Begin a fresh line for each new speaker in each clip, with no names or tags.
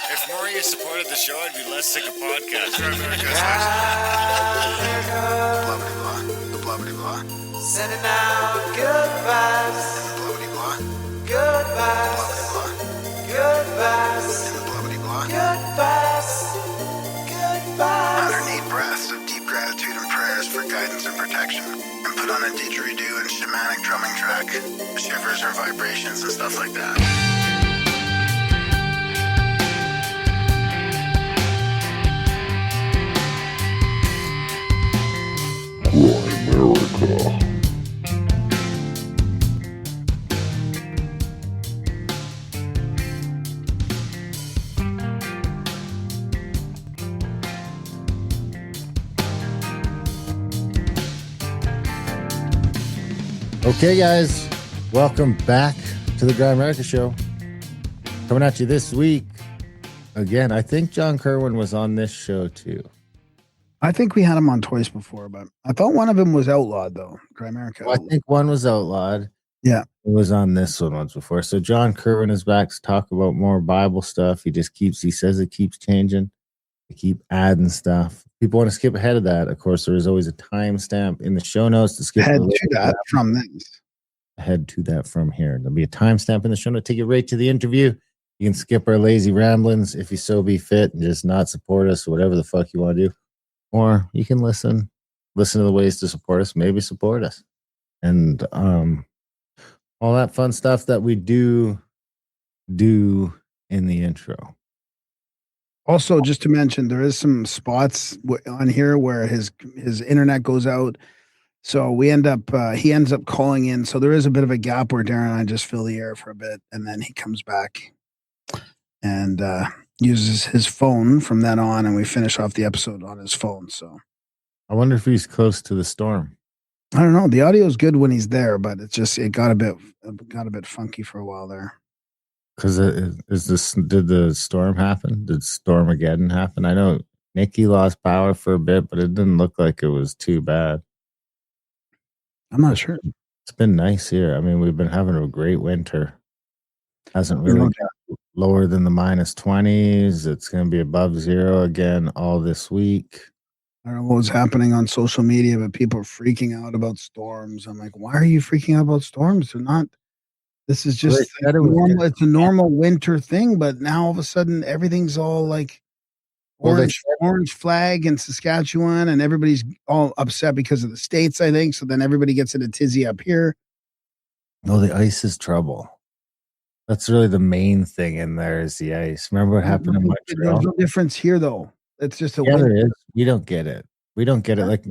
If more of you supported the show, I'd be less sick of podcasts.
Blah, blah, blah, blah.
Sending out good vibes.
Blah, blah, blah.
Good vibes.
Blah,
Good vibes.
blah, blah.
Good vibes. Good vibes.
108 breaths of deep gratitude and prayers for guidance and protection. And put on a didgeridoo and shamanic drumming track. Shivers or vibrations and stuff like that.
Okay, guys, welcome back to the Grand America Show. Coming at you this week. Again, I think John Kirwin was on this show too.
I think we had him on twice before, but I thought one of them was outlawed, though. Grand America.
Well, I think one was outlawed.
Yeah.
It was on this one once before. So John Kirwin is back to talk about more Bible stuff. He says it keeps changing. They keep adding stuff. People want to skip ahead of that. Of course, there is always a timestamp in the show notes to skip
Head to that from this.
Head to that from here. There'll be a timestamp in the show note. Take it right to the interview. You can skip our lazy ramblings if you so be fit and just not support us or whatever the fuck you want to do. Or you can listen to the ways to support us, maybe support us. And all that fun stuff that we do in the intro.
Also, just to mention, there is some spots on here where his internet goes out. So he ends up calling in. So there is a bit of a gap where Darren and I just fill the air for a bit, and then he comes back and uses his phone from then on, and we finish off the episode on his phone. So
I wonder if he's close to the storm.
I don't know. The audio is good when he's there, but it got a bit funky for a while there.
Because did the storm happen? Did Stormageddon happen? I know Nikki lost power for a bit, but it didn't look like it was too bad.
I'm not sure.
It's been nice here. I mean, we've been having a great winter. Hasn't really got lower than the -20s. It's going to be above zero again all this week.
I don't know what was happening on social media, but people are freaking out about storms. I'm like, why are you freaking out about storms? They're not. This is just normal. It's a normal winter thing, but now all of a sudden everything's all like orange flag in Saskatchewan, and everybody's all upset because of the states, I think. So then everybody gets in a tizzy up here.
No, the ice is trouble. That's really the main thing in there is the ice. Remember what happened in Montreal?
There's no difference here, though. It's just
there is. We don't get it. We don't get it. Like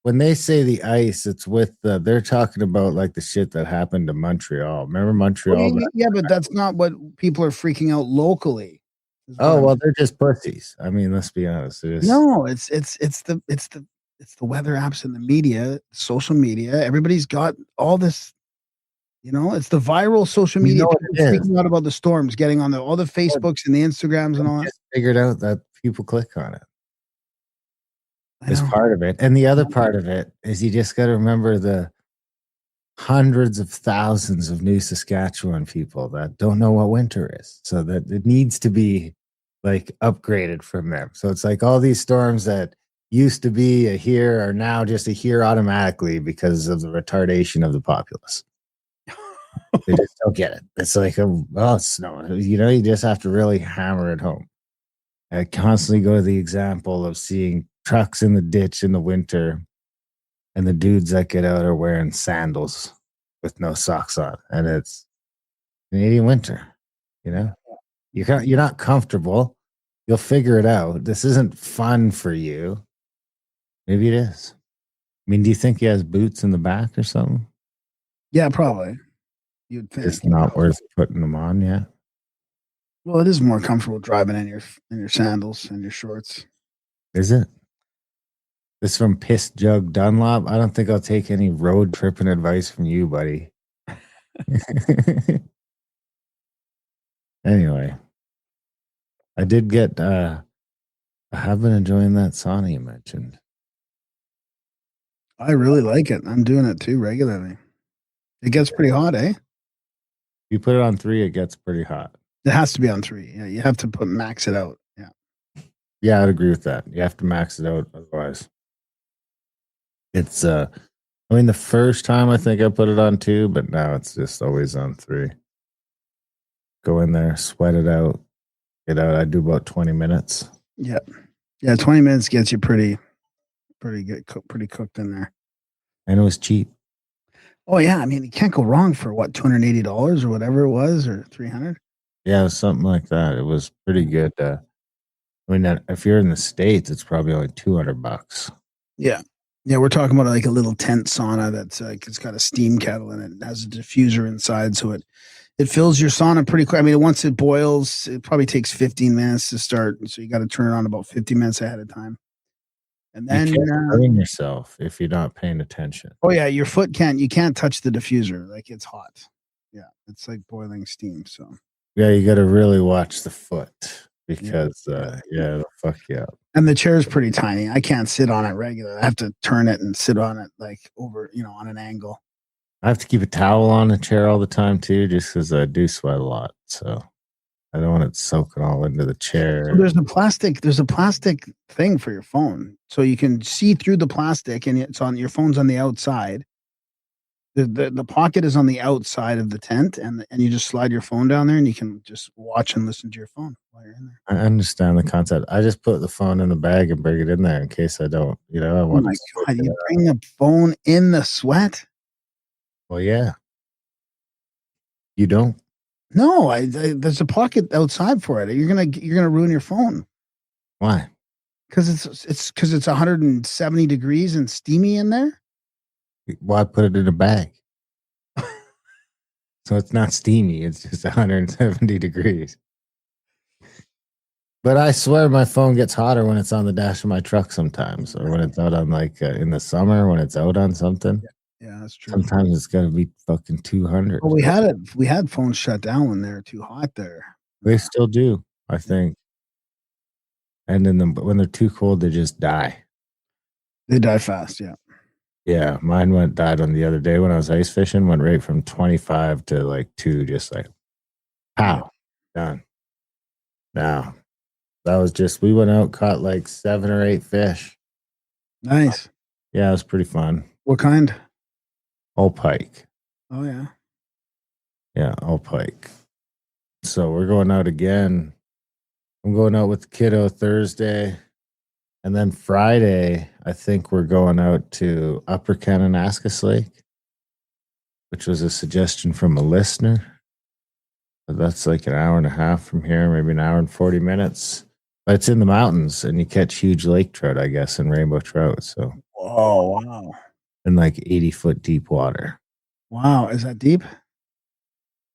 when they say the ice, it's with they're talking about like the shit that happened to Montreal. Remember Montreal?
Yeah, but that's not what people are freaking out locally.
Oh well, they're just pussies. I mean, let's be honest.
No, it's the weather apps and the media, social media. Everybody's got all this. You know, it's the viral social media. Speaking out about the storms, getting on all the Facebooks and the Instagrams and all that.
Just figured out that people click on it. Is part of it. And the other part of it is you just got to remember the hundreds of thousands of new Saskatchewan people that don't know what winter is. So that it needs to be like upgraded from them. So it's like all these storms that used to be a here are now just a here automatically because of the retardation of the populace. They just don't get it. It's like, it's snow. You know, you just have to really hammer it home. I constantly go to the example of seeing trucks in the ditch in the winter, and the dudes that get out are wearing sandals with no socks on, and it's Canadian winter. You know, you're not comfortable. You'll figure it out. This isn't fun for you. Maybe it is. I mean, do you think he has boots in the back or something?
Yeah, probably. You'd think
it's not worth putting them on yet.
Well, it is more comfortable driving in your sandals and your shorts.
Is it? This from Piss Jug Dunlop. I don't think I'll take any road tripping advice from you, buddy. Anyway, I did get. I have been enjoying that sauna you mentioned.
I really like it. I'm doing it too regularly. It gets pretty hot, eh?
You put it on 3, it gets pretty hot.
It has to be on 3. Yeah, you have to max it out. Yeah.
Yeah, I'd agree with that. You have to max it out, otherwise. It's I mean, the first time I think I put it on 2, but now it's just always on 3. Go in there, sweat it out, get out. I do about 20 minutes.
Yeah. Yeah, 20 minutes gets you pretty good, pretty cooked in there.
And it was cheap.
Oh yeah, I mean, you can't go wrong for what, $280 or whatever it was, or 300.
Yeah, it was something like that. It was pretty good. I mean, if you're in the States, it's probably only $200.
Yeah. Yeah, we're talking about like a little tent sauna that's like it's got a steam kettle in it. It has a diffuser inside, so it fills your sauna pretty quick. I mean, once it boils, it probably takes 15 minutes to start, so you got to turn it on about 50 minutes ahead of time. And then
you can't burn yourself if you're not paying attention.
Oh yeah, your foot you can't touch the diffuser, like it's hot. Yeah, it's like boiling steam. So
yeah, you got to really watch the foot because yeah, it'll fuck you up.
And the chair's pretty tiny. I can't sit on it regularly. I have to turn it and sit on it like over, on an angle.
I have to keep a towel on the chair all the time too, just because I do sweat a lot. So I don't want it soaking all into the chair.
So there's a plastic thing for your phone, so you can see through the plastic, and it's on your phone's on the outside. The pocket is on the outside of the tent, and you just slide your phone down there, and you can just watch and listen to your phone while you're in there.
I understand the concept. I just put the phone in the bag and bring it in there in case I don't. I want.
Oh my god! You bring the phone in the sweat?
Well, yeah. You don't?
No, there's a pocket outside for it. You're gonna ruin your phone.
Why?
Because it's 170 degrees and steamy in there.
Why put it in a bag? So it's not steamy. It's just 170 degrees. But I swear my phone gets hotter when it's on the dash of my truck sometimes, or when it's out on in the summer when it's out on something.
Yeah, that's true.
Sometimes it's got to be fucking 200.
Well, we had phones shut down when they're too hot there.
They still do, I think. And then when they're too cold, they just die.
They die fast, yeah.
Yeah, mine died on the other day when I was ice fishing. Went right from 25 to like 2, just like, pow, done. Now, that was just, we went out, caught like 7 or 8 fish.
Nice.
Yeah, it was pretty fun.
What kind?
All pike.
Oh, yeah.
Yeah, all pike. So we're going out again. I'm going out with the kiddo Thursday. And then Friday, I think we're going out to Upper Kananaskis Lake, which was a suggestion from a listener. But that's like an hour and a half from here, maybe an hour and 40 minutes. But it's in the mountains, and you catch huge lake trout, I guess, and rainbow trout. So,
oh, wow.
In like 80-foot deep water.
Wow. Is that deep?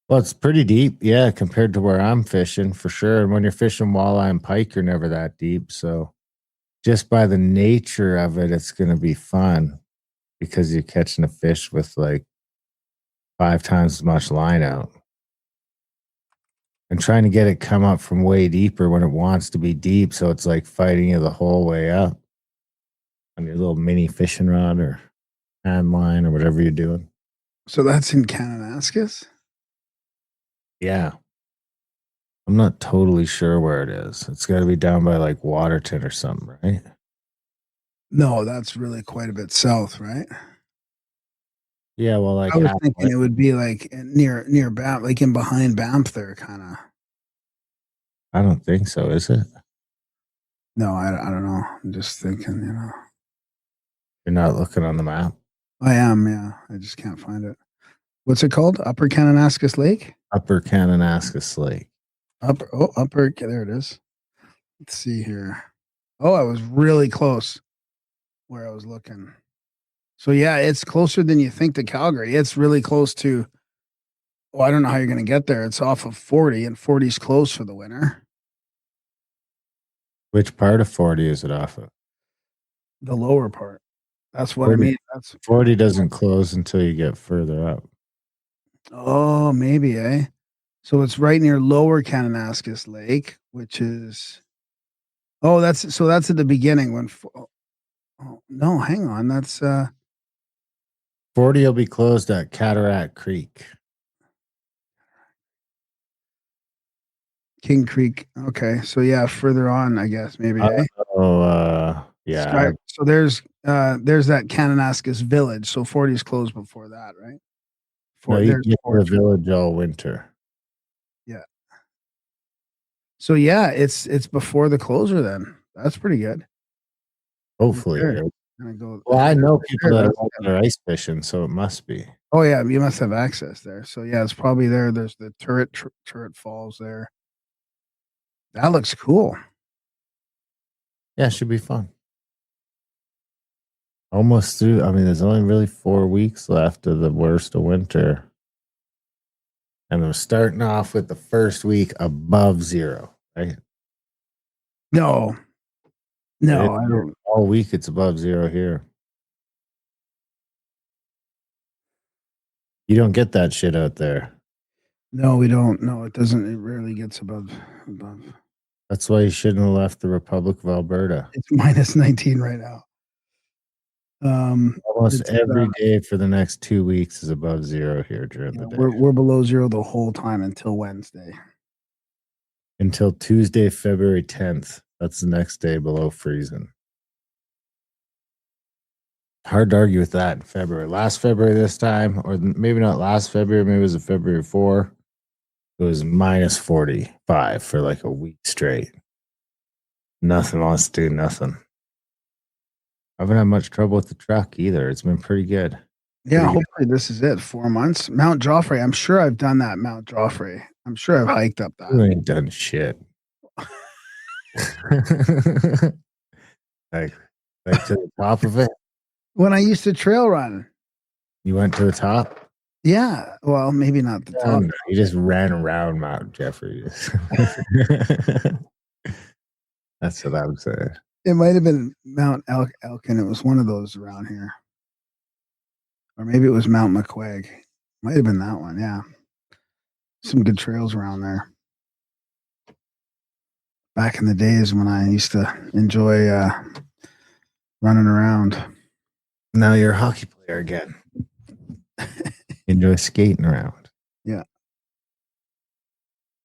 Well, it's pretty deep, yeah, compared to where I'm fishing, for sure. And when you're fishing walleye and pike, you're never that deep. So just by the nature of it, it's going to be fun because you're catching a fish with like 5 times as much line out. And trying to get it come up from way deeper when it wants to be deep. So it's like fighting you the whole way up on your little mini fishing rod or hand line or whatever you're doing.
So that's in Kananaskis?
Yeah. I'm not totally sure where it is. It's got to be down by like Waterton or something, right?
No, that's really quite a bit south, right?
Yeah, well, like
I was thinking it would be like near Banff, like in behind Banff there, kind of.
I don't think so, is it?
No, I don't know. I'm just thinking,
You're not looking on the map?
I am, yeah. I just can't find it. What's it called? Upper Kananaskis Lake?
Upper Kananaskis Lake.
Upper, there it is. Let's see here. Oh, I was really close where I was looking. So yeah, it's closer than you think to Calgary. It's really close to, I don't know how you're going to get there. It's off of 40, and 40's closed for the winter.
Which part of 40 is it off of?
The lower part. That's what
40,
I mean.
40 doesn't close until you get further up.
Oh, maybe, eh? So it's right near Lower Kananaskis Lake, which is, that's at the beginning when, no, hang on. That's,
40 will be closed at Cataract Creek.
King Creek. Okay, so yeah, further on, I guess maybe.
Yeah.
So there's that Kananaskis Village. So 40's closed before that, right?
No, you get to the village all winter.
Yeah. So yeah, it's before the closure then. That's pretty good.
Hopefully.
Sure.
Well, I know people that are ice fishing, so it must be.
Oh yeah, you must have access there. So yeah, it's probably there. There's the turret falls there. That looks cool.
Yeah, it should be fun. Almost through. I mean, there's only really 4 weeks left of the worst of winter. And we're starting off with the first week above zero, right?
No, I don't.
All week it's above zero here. You don't get that shit out there.
No, we don't. No, it doesn't. It rarely gets above.
That's why you shouldn't have left the Republic of Alberta.
It's minus 19 right now.
Almost every day for the next 2 weeks is above zero here during the day.
We're below zero the whole time until Wednesday.
Until Tuesday, February 10th. That's the next day below freezing. Hard to argue with that in February. Last February this time, or maybe not last February, maybe it was a February 4. It was minus 45 for like a week straight. Nothing wants to do nothing. I haven't had much trouble with the truck either. It's been pretty good.
Yeah, hopefully this is it. 4 months. Mount Joffre. I'm sure I've done that, Mount Joffre. I'm sure I've hiked up that.
You ain't done shit. like to the top of it?
When I used to trail run.
You went to the top?
Yeah. Well, maybe not the top.
No, you just ran around Mount Jeffrey. That's what I'm saying.
It might have been Mount Elkin. It was one of those around here. Or maybe it was Mount McQuaig. Might have been that one, yeah. Some good trails around there. Back in the days when I used to enjoy running around.
Now you're a hockey player again. Enjoy skating around.
Yeah.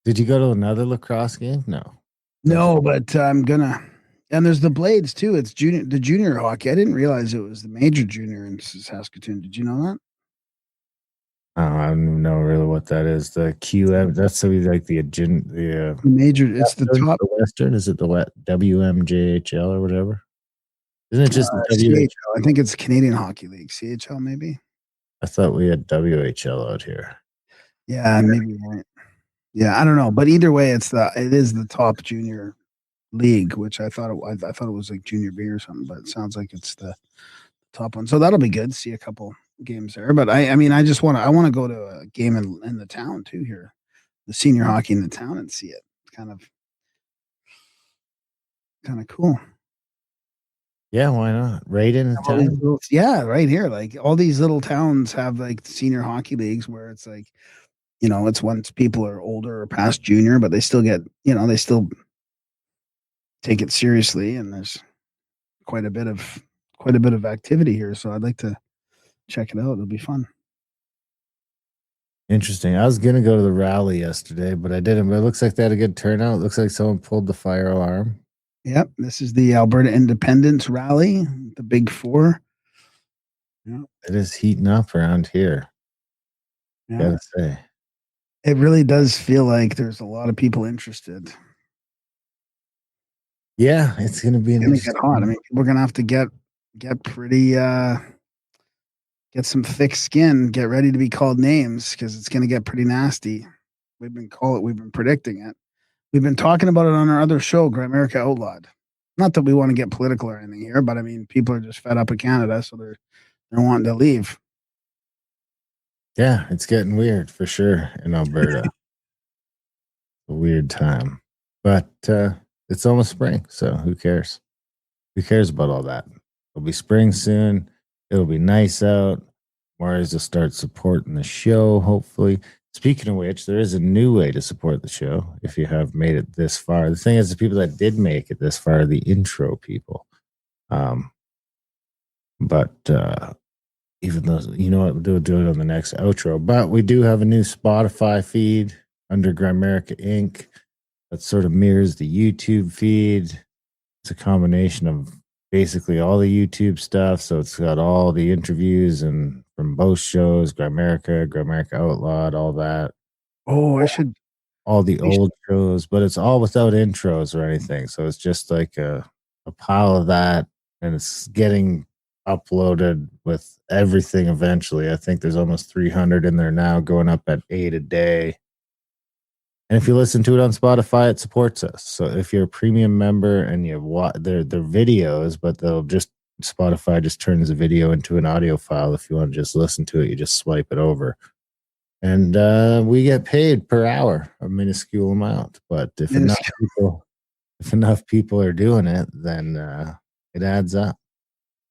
Did you go to another lacrosse game?
No, but I'm gonna. And there's the Blades too. It's the junior hockey. I didn't realize it was the major junior in Saskatoon. Did you know that?
I don't even know really what that is. The QM. That's like the
major. It's the top.
The Western. Is it the WMJHL or whatever? Isn't it just the
CHL? I think it's Canadian Hockey League. CHL maybe.
I thought we had WHL out here.
Yeah, maybe right. Yeah, I don't know, but either way, it is the top junior league, which I thought it was like junior B or something, but it sounds like it's the top one. So that'll be good. See a couple games there. But I mean, I want to go to a game in the town too here, the senior hockey in the town, and see it. It's kind of cool.
Yeah, why not? Right in the town.
Yeah, right here. Like all these little towns have like senior hockey leagues where it's like, it's once people are older or past junior, but they still get, they still take it seriously, and there's quite a bit of activity here. So I'd like to check it out. It'll be fun.
Interesting. I was gonna go to the rally yesterday, but I didn't. But it looks like they had a good turnout. It looks like someone pulled the fire alarm.
Yep, this is the Alberta Independence Rally, the Big Four.
Yeah, it is heating up around here. Yeah. Gotta say,
it really does feel like there's a lot of people interested.
Yeah, it's gonna be
get hot. I mean, we're gonna have to get pretty get some thick skin. Get ready to be called names because it's gonna get pretty nasty. We've been predicting it. We've been talking about it on our other show, Grimerica Outlawed. Not that we want to get political or anything here, but I mean, people are just fed up of Canada, so they're wanting to leave.
Yeah, it's getting weird for sure in Alberta. A weird time, but it's almost spring, so who cares? Who cares about all that? It'll be spring soon. It'll be nice out. Mars will start supporting the show, hopefully. Speaking of which, there is a new way to support the show if you have made it this far. The thing is, the people that did make it this far are the intro people. But even though, what, we'll do it on the next outro. But we do have a new Spotify feed under Grimerica Inc. that sort of mirrors the YouTube feed. It's a combination of basically all the YouTube stuff. So it's got all the interviews and from both shows, Grimerica Outlawed, all that.
Oh, I should.
All the old shows, but it's all without intros or anything. So it's just like a pile of that, and it's getting uploaded with everything eventually. I think there's almost 300 in there now, going up at 8 a day. And if you listen to it on Spotify, it supports us. So if you're a premium member and you watch their videos, but they'll just Spotify just turns the video into an audio file. If you want to just listen to it, you just swipe it over. And we get paid per hour, a minuscule amount. But if enough people are doing it, then it adds up.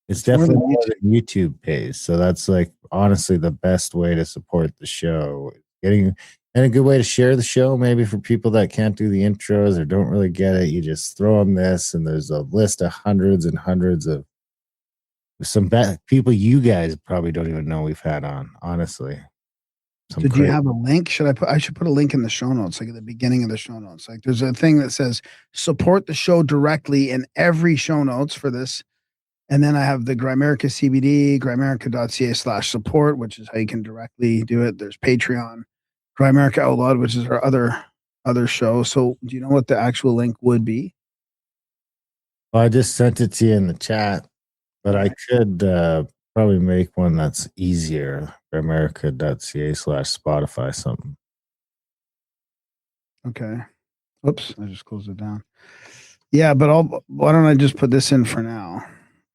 It's definitely more than YouTube pays. So that's like honestly the best way to support the show. And a good way to share the show, maybe for people that can't do the intros or don't really get it. You just throw them this, and there's a list of hundreds and hundreds of some people you guys probably don't even know we've had on, honestly.
So do you have a link? I should put a link in the show notes, like at the beginning of the show notes. Like there's a thing that says support the show directly in every show notes for this. And then I have the Grimerica CBD, grimerica.ca/support, which is how you can directly do it. There's Patreon, Grimerica Outlawed, which is our other show. So do you know what the actual link would be?
Well, I just sent it to you in the chat, but I could probably make one that's easier. Grimerica.ca/Spotify something.
Okay. Oops, I just closed it down. Yeah, but why don't I just put this in for now?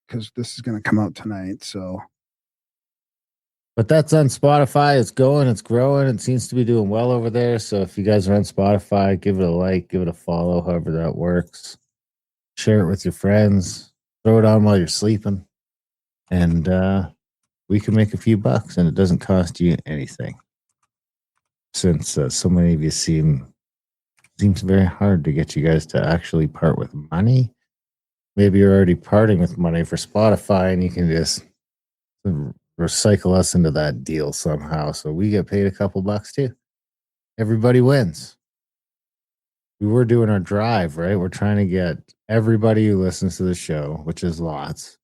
Because this is going to come out tonight. So,
but that's on Spotify. It's going, it's growing. It seems to be doing well over there. So if you guys are on Spotify, give it a like, give it a follow, however that works. Share it with your friends. Throw it on while you're sleeping, and we can make a few bucks, and it doesn't cost you anything. Since so many of you seems very hard to get you guys to actually part with money. Maybe you're already parting with money for Spotify, and you can just recycle us into that deal somehow. So we get paid a couple bucks too. Everybody wins. We were doing our drive, right? We're trying to get everybody who listens to the show, which is lots,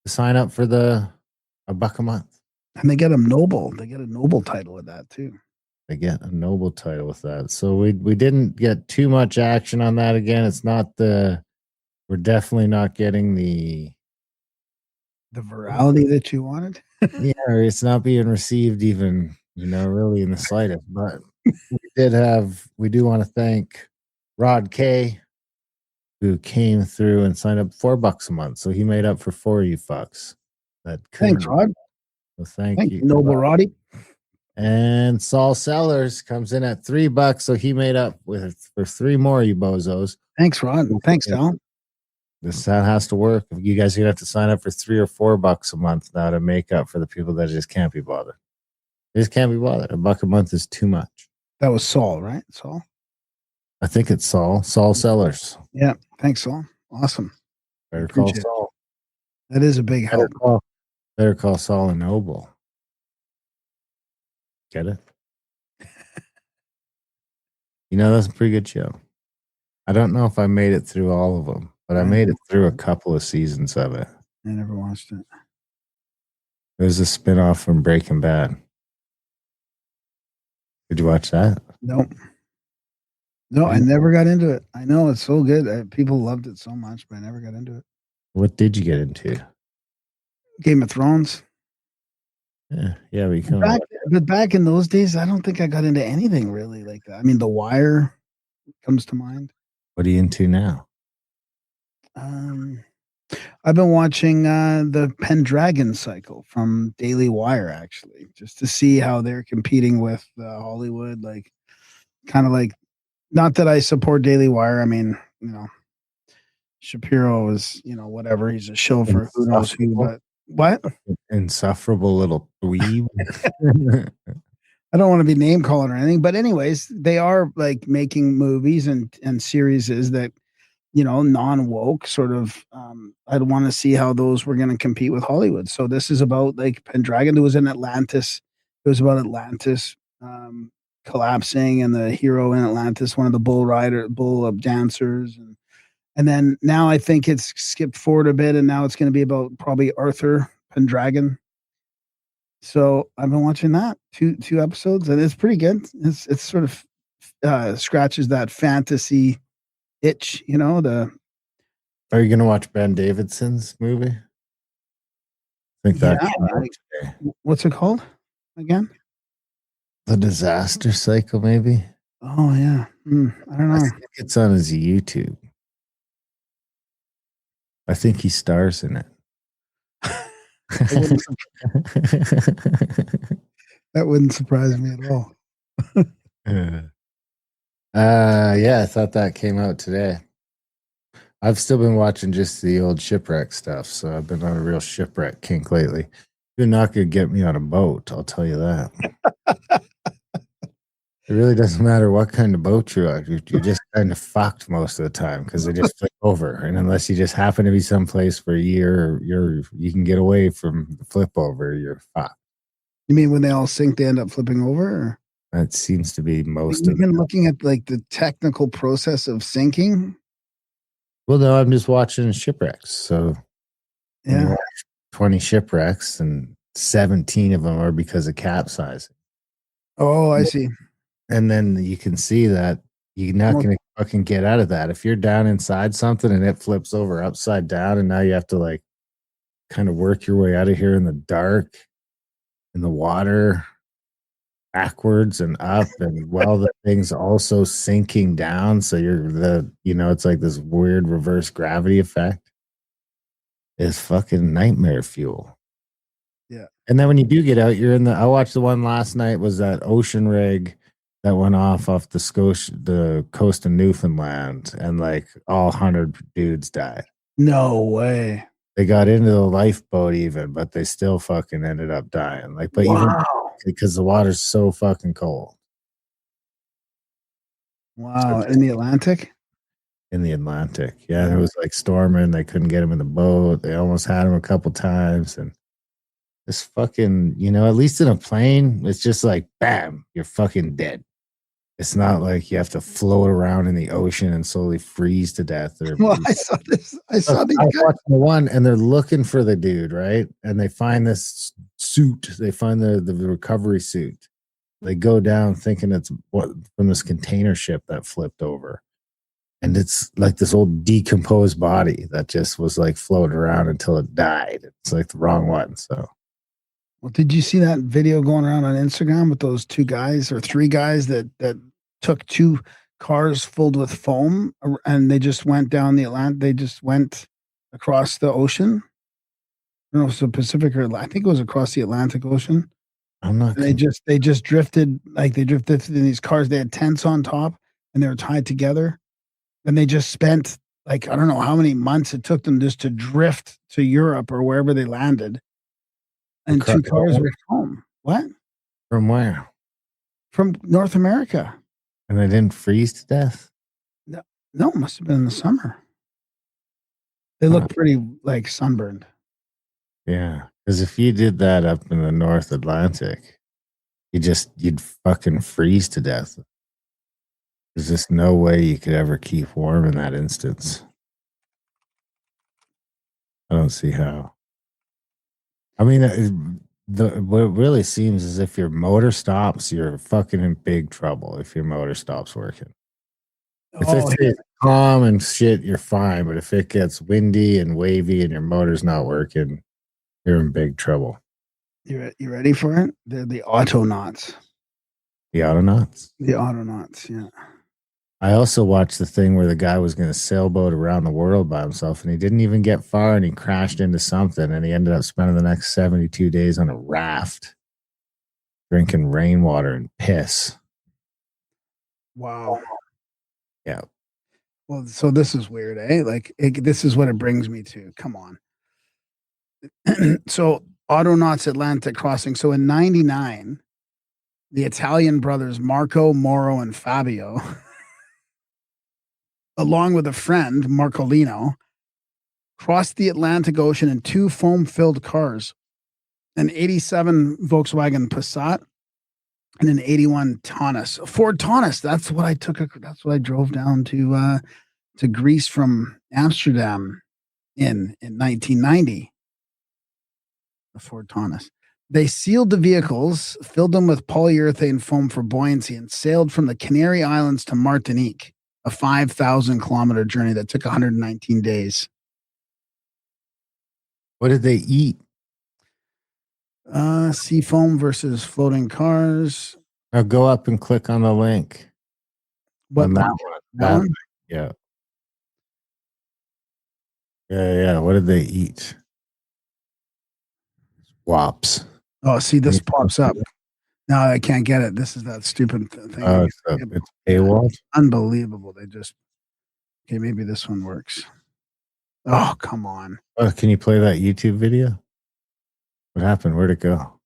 to sign up for $1 a month.
And they get a noble. They get a noble title with that too.
They get a noble title with that. So we didn't get too much action on that. Again, it's not we're definitely not getting the
virality that you wanted.
Yeah, it's not being received even, really in the slightest. But we do want to thank Rod K, who came through and signed up $4 a month. So he made up for 4 of you fucks.
Thanks, Rod.
So thank you.
Noble Roddy.
And Saul Sellers comes in at $3, so he made up for 3 more, you bozos.
Thanks, Rod. Thanks, Sal.
This has to work. You guys are gonna have to sign up for $3 or $4 a month now to make up for the people that just can't be bothered. They just can't be bothered. $1 a month is too much.
That was Saul, right? Saul?
I think it's Saul. Saul Sellers.
Yeah. Thanks, Saul. Awesome.
Better call Saul.
That is a big help.
Better call Saul and Noble. Get it? That's a pretty good show. I don't know if I made it through all of them, but I made it through a couple of seasons of it.
I never watched it.
It was a spinoff from Breaking Bad. Did you watch that?
Nope. No, I never got into it. I know it's so good. People loved it so much, but I never got into it.
What did you get into?
Game of Thrones.
Yeah,
but back in those days, I don't think I got into anything really like that. I mean, The Wire comes to mind.
What are you into now?
I've been watching the Pendragon cycle from Daily Wire, actually, just to see how they're competing with Hollywood. Like, kind of like, not that I support Daily Wire. I mean, Shapiro is, whatever. He's a show for who knows who, but what?
Insufferable little dweeb.
I don't want to be name calling or anything, but anyways, they are like making movies and series that, non-woke sort of, I'd want to see how those were going to compete with Hollywood. So this is about like Pendragon. There was in Atlantis. It was about Atlantis, collapsing, and the hero in Atlantis, one of the bull dancers, and then now I think it's skipped forward a bit, and now it's going to be about probably Arthur Pendragon. So I've been watching that two episodes, and it's pretty good. It's sort of scratches that fantasy itch, you know.
Are you going to watch Ben Davidson's movie? I think that.
Yeah, what's it called again?
The Disaster Cycle, maybe.
Oh yeah, I don't know.
I think it's on his YouTube. I think he stars in it.
That wouldn't surprise me at all.
Yeah, I thought that came out today. I've still been watching just the old shipwreck stuff, so I've been on a real shipwreck kink lately. You're not going to get me on a boat, I'll tell you that. It really doesn't matter what kind of boat you're on. You're just kind of fucked most of the time because they just flip over. And unless you just happen to be someplace for a year, you can get away from the flip over, you're fucked.
You mean when they all sink, they end up flipping over? Or?
That seems to be most
You've been looking at like the technical process of sinking?
Well, no, I'm just watching shipwrecks. So
yeah,
20 shipwrecks and 17 of them are because of capsizing.
Oh, I see.
And then you can see that you're not going to fucking get out of that. If you're down inside something and it flips over upside down, and now you have to like kind of work your way out of here in the dark, in the water, backwards and up, and while the thing's also sinking down. So it's like this weird reverse gravity effect. It's fucking nightmare fuel.
Yeah.
And then when you do get out, I watched the one last night, was that ocean rig that went off the coast of Newfoundland, and like all 100 dudes died.
No way.
They got into the lifeboat even, but they still fucking ended up dying. Like, but even because the water's so fucking cold.
Wow. In the Atlantic?
In the Atlantic. Yeah. It was like storming. They couldn't get him in the boat. They almost had him a couple times. And this fucking, at least in a plane, it's just like, bam, you're fucking dead. It's not like you have to float around in the ocean and slowly freeze to death.
Well, I saw this. I was
watching the one, and they're looking for the dude, right? And they find this suit. They find the recovery suit. They go down thinking it's from this container ship that flipped over. And it's like this old decomposed body that just was like floating around until it died. It's like the wrong one. So.
Well, did you see that video going around on Instagram with those two guys or three guys that took two cars filled with foam, and they just went down the Atlantic? They just went across the ocean. I don't know if it's the Pacific or I think it was across the Atlantic Ocean.
I'm not.
They just drifted, like they drifted in these cars. They had tents on top and they were tied together, and they just spent like, I don't know how many months it took them just to drift to Europe or wherever they landed. And two cars were home. What?
From where?
From North America.
And they didn't freeze to death?
No, it must have been in the summer. They look pretty like sunburned.
Yeah, because if you did that up in the North Atlantic, you'd fucking freeze to death. There's just no way you could ever keep warm in that instance. I don't see how. I mean, what it really seems is if your motor stops, you're fucking in big trouble if your motor stops working. If it's calm and shit, you're fine. But if it gets windy and wavy and your motor's not working, you're in big trouble.
You ready for it? They're the Autonauts.
The Autonauts?
The Autonauts, yeah.
I also watched the thing where the guy was going to sailboat around the world by himself, and he didn't even get far, and he crashed into something, and he ended up spending the next 72 days on a raft, drinking rainwater and piss.
Wow.
Yeah.
Well, so this is weird, eh? Like, this is what it brings me to. Come on. So, Autonauts Atlantic crossing. So, in 99, the Italian brothers Marco, Mauro, and Fabio, along with a friend, Marcolino, crossed the Atlantic Ocean in two foam-filled cars, an 87 Volkswagen Passat and an 81 Taunus, Ford Taunus. That's what I took. That's what I drove down to Greece from Amsterdam in 1990. The Ford Taunus. They sealed the vehicles, filled them with polyurethane foam for buoyancy, and sailed from the Canary Islands to Martinique, a 5,000-kilometer journey that took 119 days.
What did they eat?
Sea foam versus floating cars.
Now go up and click on the link.
What
on
that one?
Yeah. Yeah. What did they eat? Wops.
Oh, see, this pops up. No, I can't get it. This is that stupid thing.
Oh, it's paywall.
Unbelievable. Okay, maybe this one works. Oh, come on.
Oh, can you play that YouTube video? What happened? Where'd it go?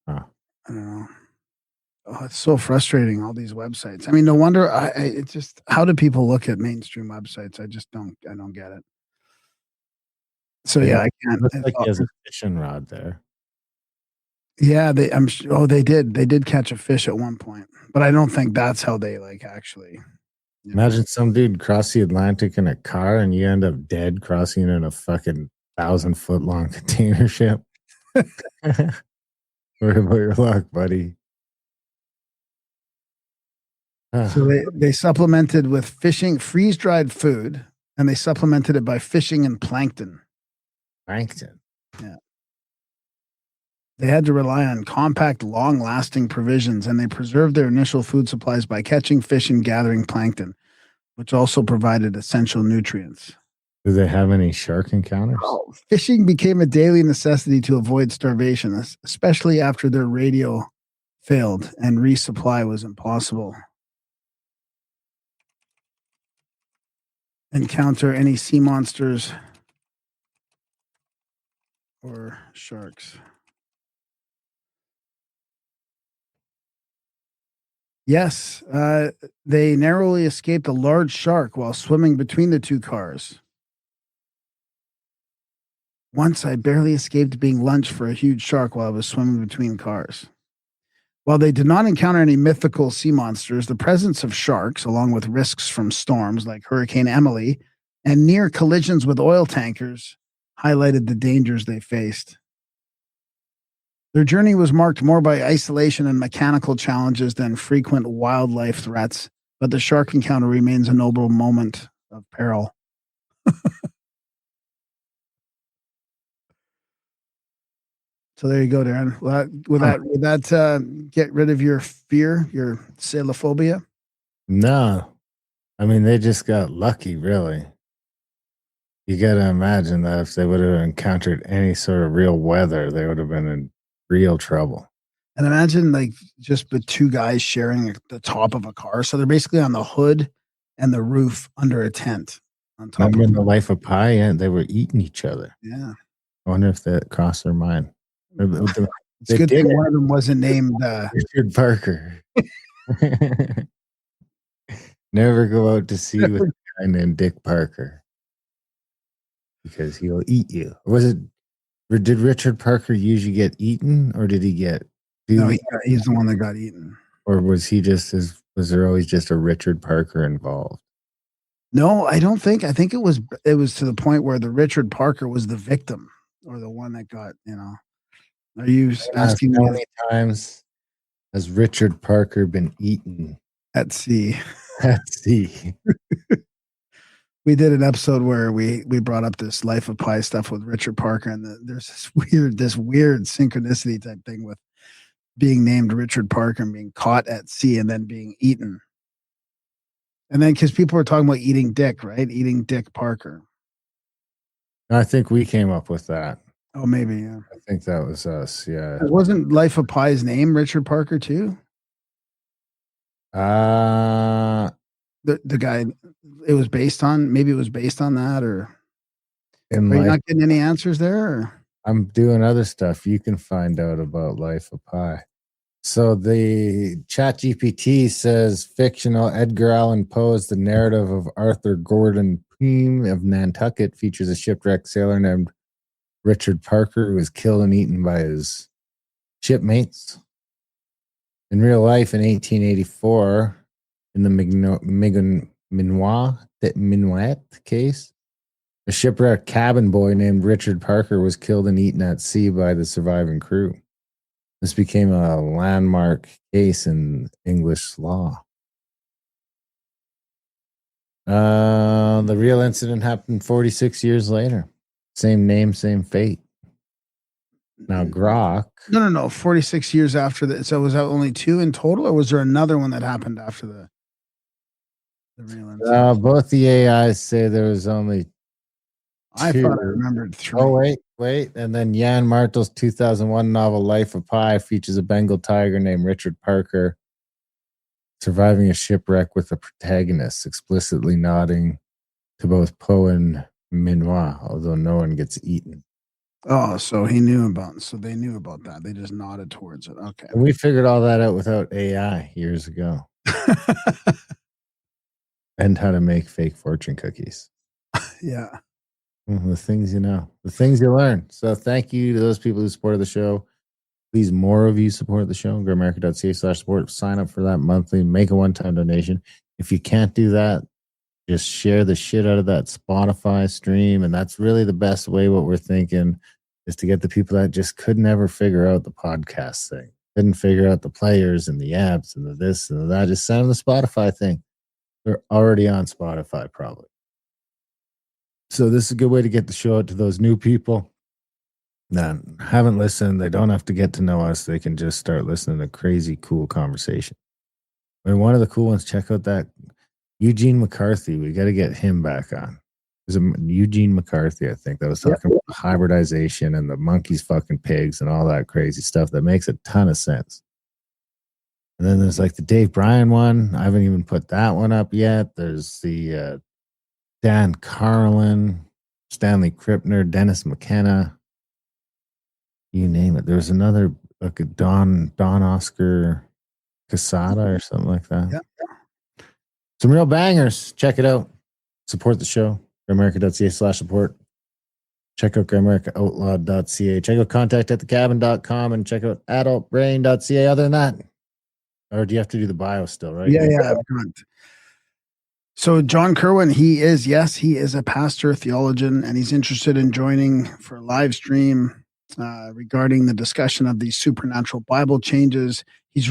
I don't know. Oh, it's so frustrating, all these websites. I mean, no wonder it's just, how do people look at mainstream websites? I don't get it. So yeah, I can't.
Looks like he has a fishing rod there.
Yeah, they did catch a fish at one point, but I don't think that's how they actually.
Imagine some dude cross the Atlantic in a car and you end up dead crossing in a fucking 1,000-foot long container ship. Worry about your luck, buddy.
So they supplemented with fishing, freeze-dried food, and they supplemented it by fishing and plankton.
Plankton?
Yeah. They had to rely on compact, long-lasting provisions, and they preserved their initial food supplies by catching fish and gathering plankton, which also provided essential nutrients.
Do they have any shark encounters?
Oh, fishing became a daily necessity to avoid starvation, especially after their radio failed and resupply was impossible. Encounter any sea monsters or sharks. Yes, they narrowly escaped a large shark while swimming between the two cars. Once I barely escaped being lunched for a huge shark while I was swimming between cars. While they did not encounter any mythical sea monsters, the presence of sharks, along with risks from storms like Hurricane Emily and near collisions with oil tankers, highlighted the dangers they faced. Their journey was marked more by isolation and mechanical challenges than frequent wildlife threats, but the shark encounter remains a noble moment of peril. So there you go, Darren. Would that get rid of your fear, your sailophobia?
No. I mean, they just got lucky, really. You got to imagine that if they would have encountered any sort of real weather, they would have been in real trouble.
And imagine just the two guys sharing the top of a car. So they're basically on the hood and the roof under a tent. On top.
Remember in The Life of Pi, and they were eating each other.
Yeah.
I wonder if that crossed their mind.
It's good thing one of them wasn't named
Richard Parker. Never go out to sea with a guy named Dick Parker because he'll eat you. Did Richard Parker usually get eaten, or did he get?
No, he's the one that got eaten.
Or was there always just a Richard Parker involved?
No, I don't think. I think it was to the point where the Richard Parker was the victim or the one that got. Are you asking
how many times has Richard Parker been eaten
at sea?
At sea.
We did an episode where we brought up this Life of Pi stuff with Richard Parker, and there's this weird synchronicity type thing with being named Richard Parker and being caught at sea and then being eaten. And then because people were talking about eating Dick, right? Eating Dick Parker.
I think we came up with that.
Oh, maybe, yeah.
I think that was us, yeah.
Wasn't Life of Pi's name Richard Parker too? The guy it was based on, maybe it was based on that, or are you not getting any answers there? Or?
I'm doing other stuff. You can find out about Life of Pi. So the ChatGPT says fictional Edgar Allan Poe's The Narrative of Arthur Gordon Pym of Nantucket features a shipwrecked sailor named Richard Parker, who was killed and eaten by his shipmates. In real life, in 1884, in the Minuet case, a shipwrecked cabin boy named Richard Parker was killed and eaten at sea by the surviving crew. This became a landmark case in English law. The real incident happened 46 years later. Same name, same fate. Now, Grok.
No. 46 years after that. So was that only 2 in total, or was there another one that happened after the real incident?
Both the AIs say there was only 2.
I thought I remembered 3.
Oh, wait. And then Jan Martel's 2001 novel Life of Pi features a Bengal tiger named Richard Parker surviving a shipwreck with the protagonist, explicitly nodding to both Poe and Minois, although no one gets eaten.
Oh, so they knew about that. They just nodded towards it. Okay.
And we figured all that out without AI years ago. And how to make fake fortune cookies.
Yeah.
The things you know, the things you learn. So thank you to those people who supported the show. Please, more of you support the show. GoAmerica.ca/support. Sign up for that monthly. Make a one-time donation. If you can't do that, just share the shit out of that Spotify stream. And that's really the best way. What we're thinking is to get the people that just could never figure out the podcast thing, couldn't figure out the players and the apps and the this and the that. Just send them the Spotify thing. They're already on Spotify, probably. So this is a good way to get the show out to those new people that haven't listened. They don't have to get to know us. They can just start listening to crazy, cool conversation. I mean, one of the cool ones, check out that Eugene McCarthy. We got to get him back on. There's a Eugene McCarthy, I think, that was talking about hybridization and the monkeys fucking pigs and all that crazy stuff that makes a ton of sense. And then there's like the Dave Bryan one. I haven't even put that one up yet. There's the Dan Carlin, Stanley Krippner, Dennis McKenna. You name it. There's another like a Don Oscar Casada or something like that.
Yeah.
Some real bangers. Check it out. Support the show. GoAmerica.ca/support. Check out GoAmericaOutlawed.ca. Check out contact@thecabin.com and check out adultbrain.ca. Other than that, or do you have to do the bio still, right?
Yeah. So John Kirwin, he is a pastor, theologian, and he's interested in joining for a live stream regarding the discussion of these supernatural Bible changes. He's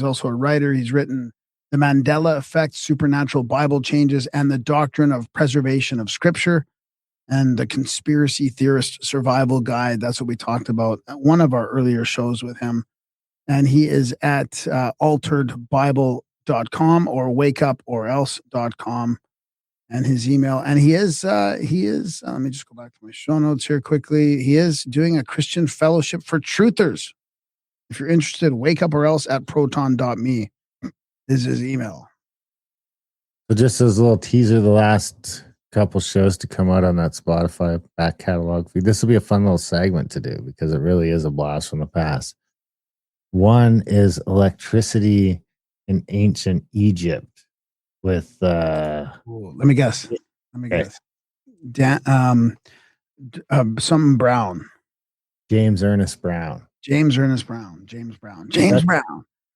also a writer. He's written The Mandela Effect, Supernatural Bible Changes, and the Doctrine of Preservation of Scripture, and the Conspiracy Theorist Survival Guide. That's what we talked about at one of our earlier shows with him. And he is at alteredbible.com or wakeuporelse.com, and his email. And he is, let me just go back to my show notes here quickly. He is doing a Christian fellowship for truthers. If you're interested, wakeuporelse@proton.me is his email.
So just as a little teaser, the last couple shows to come out on that Spotify back catalog feed. This will be a fun little segment to do because it really is a blast from the past. One is electricity in ancient Egypt with
let me guess. Something Brown.
James Ernest Brown.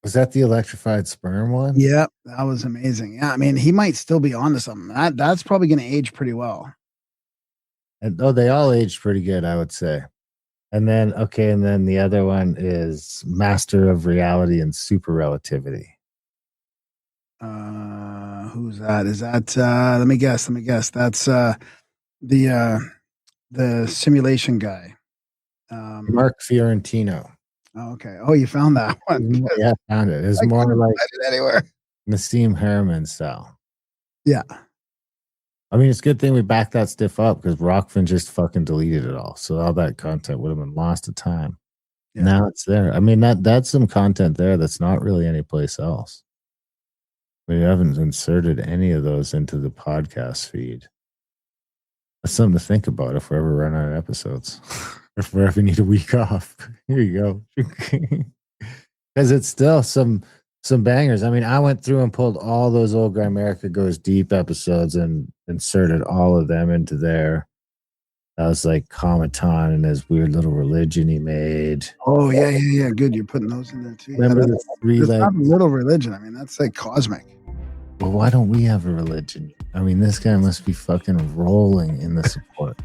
Was that the electrified sperm one?
Yeah, that was amazing. Yeah, I mean, he might still be onto something. That's probably going to age pretty well.
And they all aged pretty good, I would say. And then the other one is Master of Reality and Super Relativity.
Who's that? Is that let me guess. That's the simulation guy.
Mark Fiorentino.
Oh, okay. Oh, you found that one.
Yeah, I found it. It's more like
anywhere.
Nassim Harriman style.
Yeah.
I mean, it's a good thing we backed that stiff up because Rockfin just fucking deleted it all. So all that content would have been lost to time. Yeah. Now it's there. I mean, that's some content there that's not really anyplace else. We haven't inserted any of those into the podcast feed. That's something to think about if we ever run out of episodes. If we ever need a week off. Here you go. Because it's still some bangers. I mean, I went through and pulled all those old Grimerica Goes Deep episodes and inserted all of them into there. That was like Cometon and his weird little religion he made.
Oh yeah. Good, you're putting those in there too.
Remember the three
It's
legs?
not a little religion. I mean, that's like cosmic.
Well, why don't we have a religion? I mean, this guy must be fucking rolling in the support.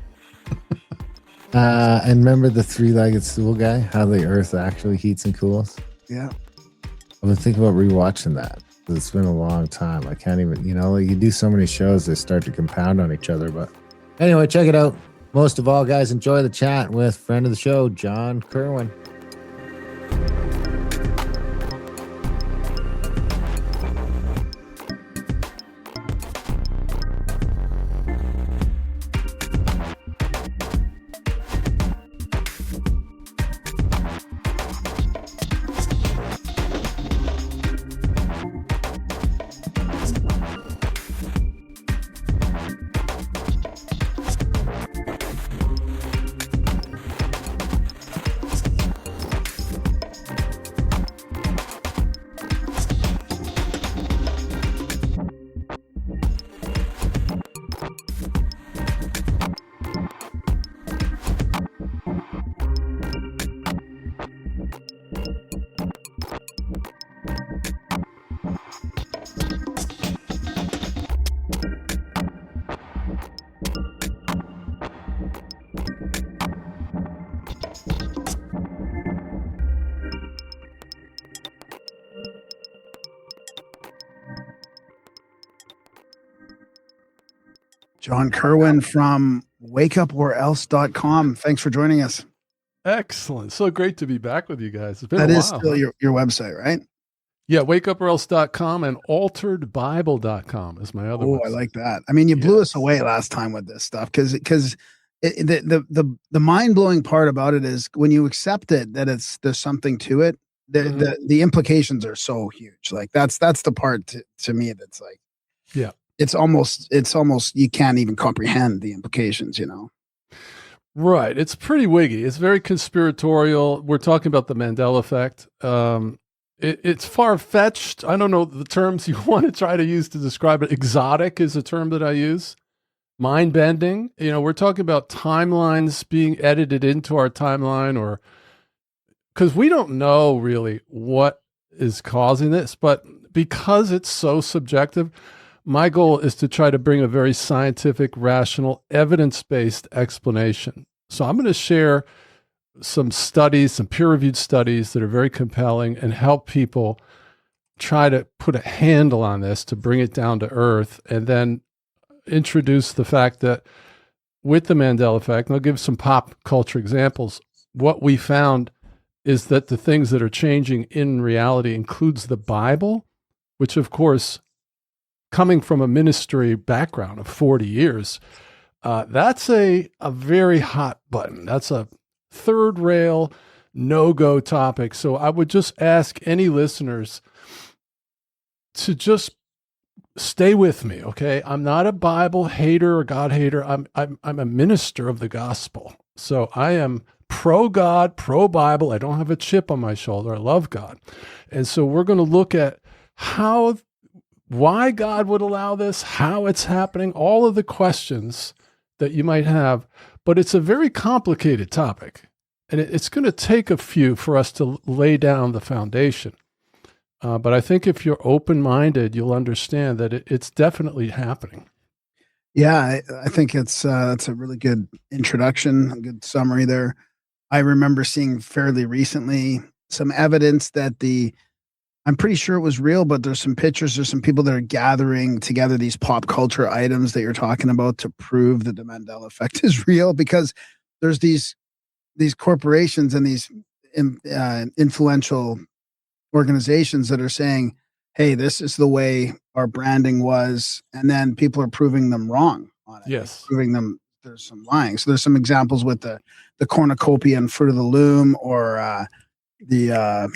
And remember the three-legged stool guy? How the Earth actually heats and cools?
Yeah.
I've been thinking about rewatching that. It's been a long time. I can't even, like you do so many shows, they start to compound on each other. But anyway, check it out. Most of all, guys, enjoy the chat with friend of the show, John Kirwin.
John Kirwin from wakeuporelse.com. Thanks for joining us.
Excellent. So great to be back with you guys. It's been
That
a while.
is still your website, right?
Yeah, wakeuporelse.com and alteredbible.com is my other
Oh,
website.
I like that. I mean, you blew us away last time with this stuff because the mind-blowing part about it is when you accept it that there's something to it, the implications are so huge. Like that's the part to me that's like,
yeah,
it's almost you can't even comprehend the implications,
Right. It's pretty wiggy. It's very conspiratorial. We're talking about the Mandela effect. It's far-fetched. I don't know the terms you want to try to use to describe it. Exotic is a term that I use. Mind-bending. We're talking about timelines being edited into our timeline, or because we don't know really what is causing this, but because it's so subjective, my goal is to try to bring a very scientific, rational, evidence-based explanation. So I'm going to share some studies, some peer-reviewed studies that are very compelling and help people try to put a handle on this to bring it down to earth, and then introduce the fact that with the Mandela effect, and I'll give some pop culture examples, what we found is that the things that are changing in reality includes the Bible, which of course, coming from a ministry background of 40 years, that's a very hot button. That's a third rail, no-go topic. So I would just ask any listeners to just stay with me, okay? I'm not a Bible hater or God hater. I'm a minister of the gospel. So I am pro-God, pro-Bible. I don't have a chip on my shoulder. I love God. And so we're going to look at why God would allow this, how it's happening, all of the questions that you might have. But it's a very complicated topic, and it's going to take a few for us to lay down the foundation. But I think if you're open-minded, you'll understand that it's definitely happening.
Yeah, I think that's a really good introduction, a good summary there. I remember seeing fairly recently some evidence that I'm pretty sure it was real, but there's some pictures, there's some people that are gathering together these pop culture items that you're talking about to prove that the Mandela effect is real, because there's these corporations and these influential organizations that are saying, hey, this is the way our branding was, and then people are proving them wrong on it.
Yes.
Proving them there's some lying. So there's some examples with the cornucopia and Fruit of the Loom, or the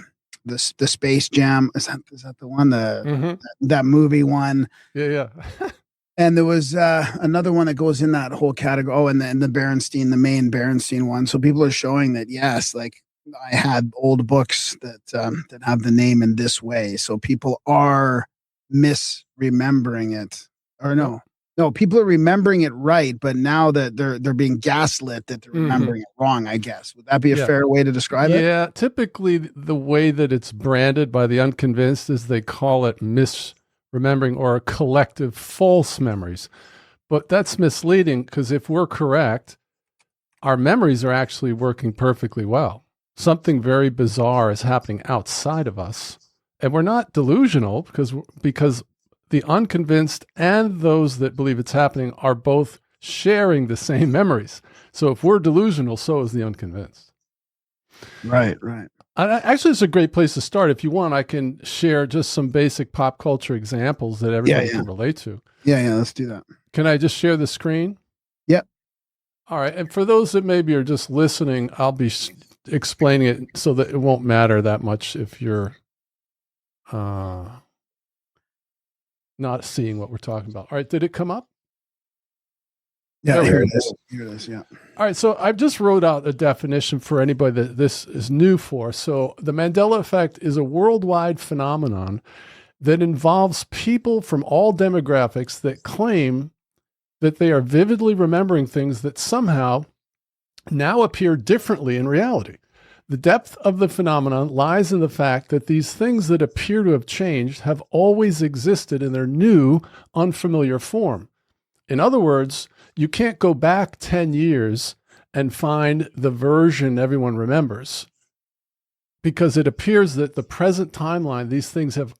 Space Jam. Is that the one? That movie one.
Yeah.
And there was another one that goes in that whole category. Oh, and the Berenstein, the main Berenstein one. So people are showing that, yes, like I had old books that have the name in this way. So people are misremembering it. Or no, No, people are remembering it right, but now that they're being gaslit that they're remembering it wrong, I guess. Would that be a fair way to describe it?
Yeah, typically the way that it's branded by the unconvinced is they call it misremembering or collective false memories. But that's misleading because if we're correct, our memories are actually working perfectly well. Something very bizarre is happening outside of us. And we're not delusional because the unconvinced and those that believe it's happening are both sharing the same memories. So if we're delusional, so is the unconvinced.
Right.
Actually, it's a great place to start. If you want, I can share just some basic pop culture examples that everybody can relate to.
Yeah, let's do that.
Can I just share the screen?
Yep.
All right. And for those that maybe are just listening, I'll be explaining it so that it won't matter that much if you're not seeing what we're talking about. All right. Did it come up?
Yeah, here it is. Yeah.
All right. So I just wrote out a definition for anybody that this is new for. So the Mandela effect is a worldwide phenomenon that involves people from all demographics that claim that they are vividly remembering things that somehow now appear differently in reality. The depth of the phenomenon lies in the fact that these things that appear to have changed have always existed in their new, unfamiliar form. In other words, you can't go back 10 years and find the version everyone remembers because it appears that the present timeline, these things have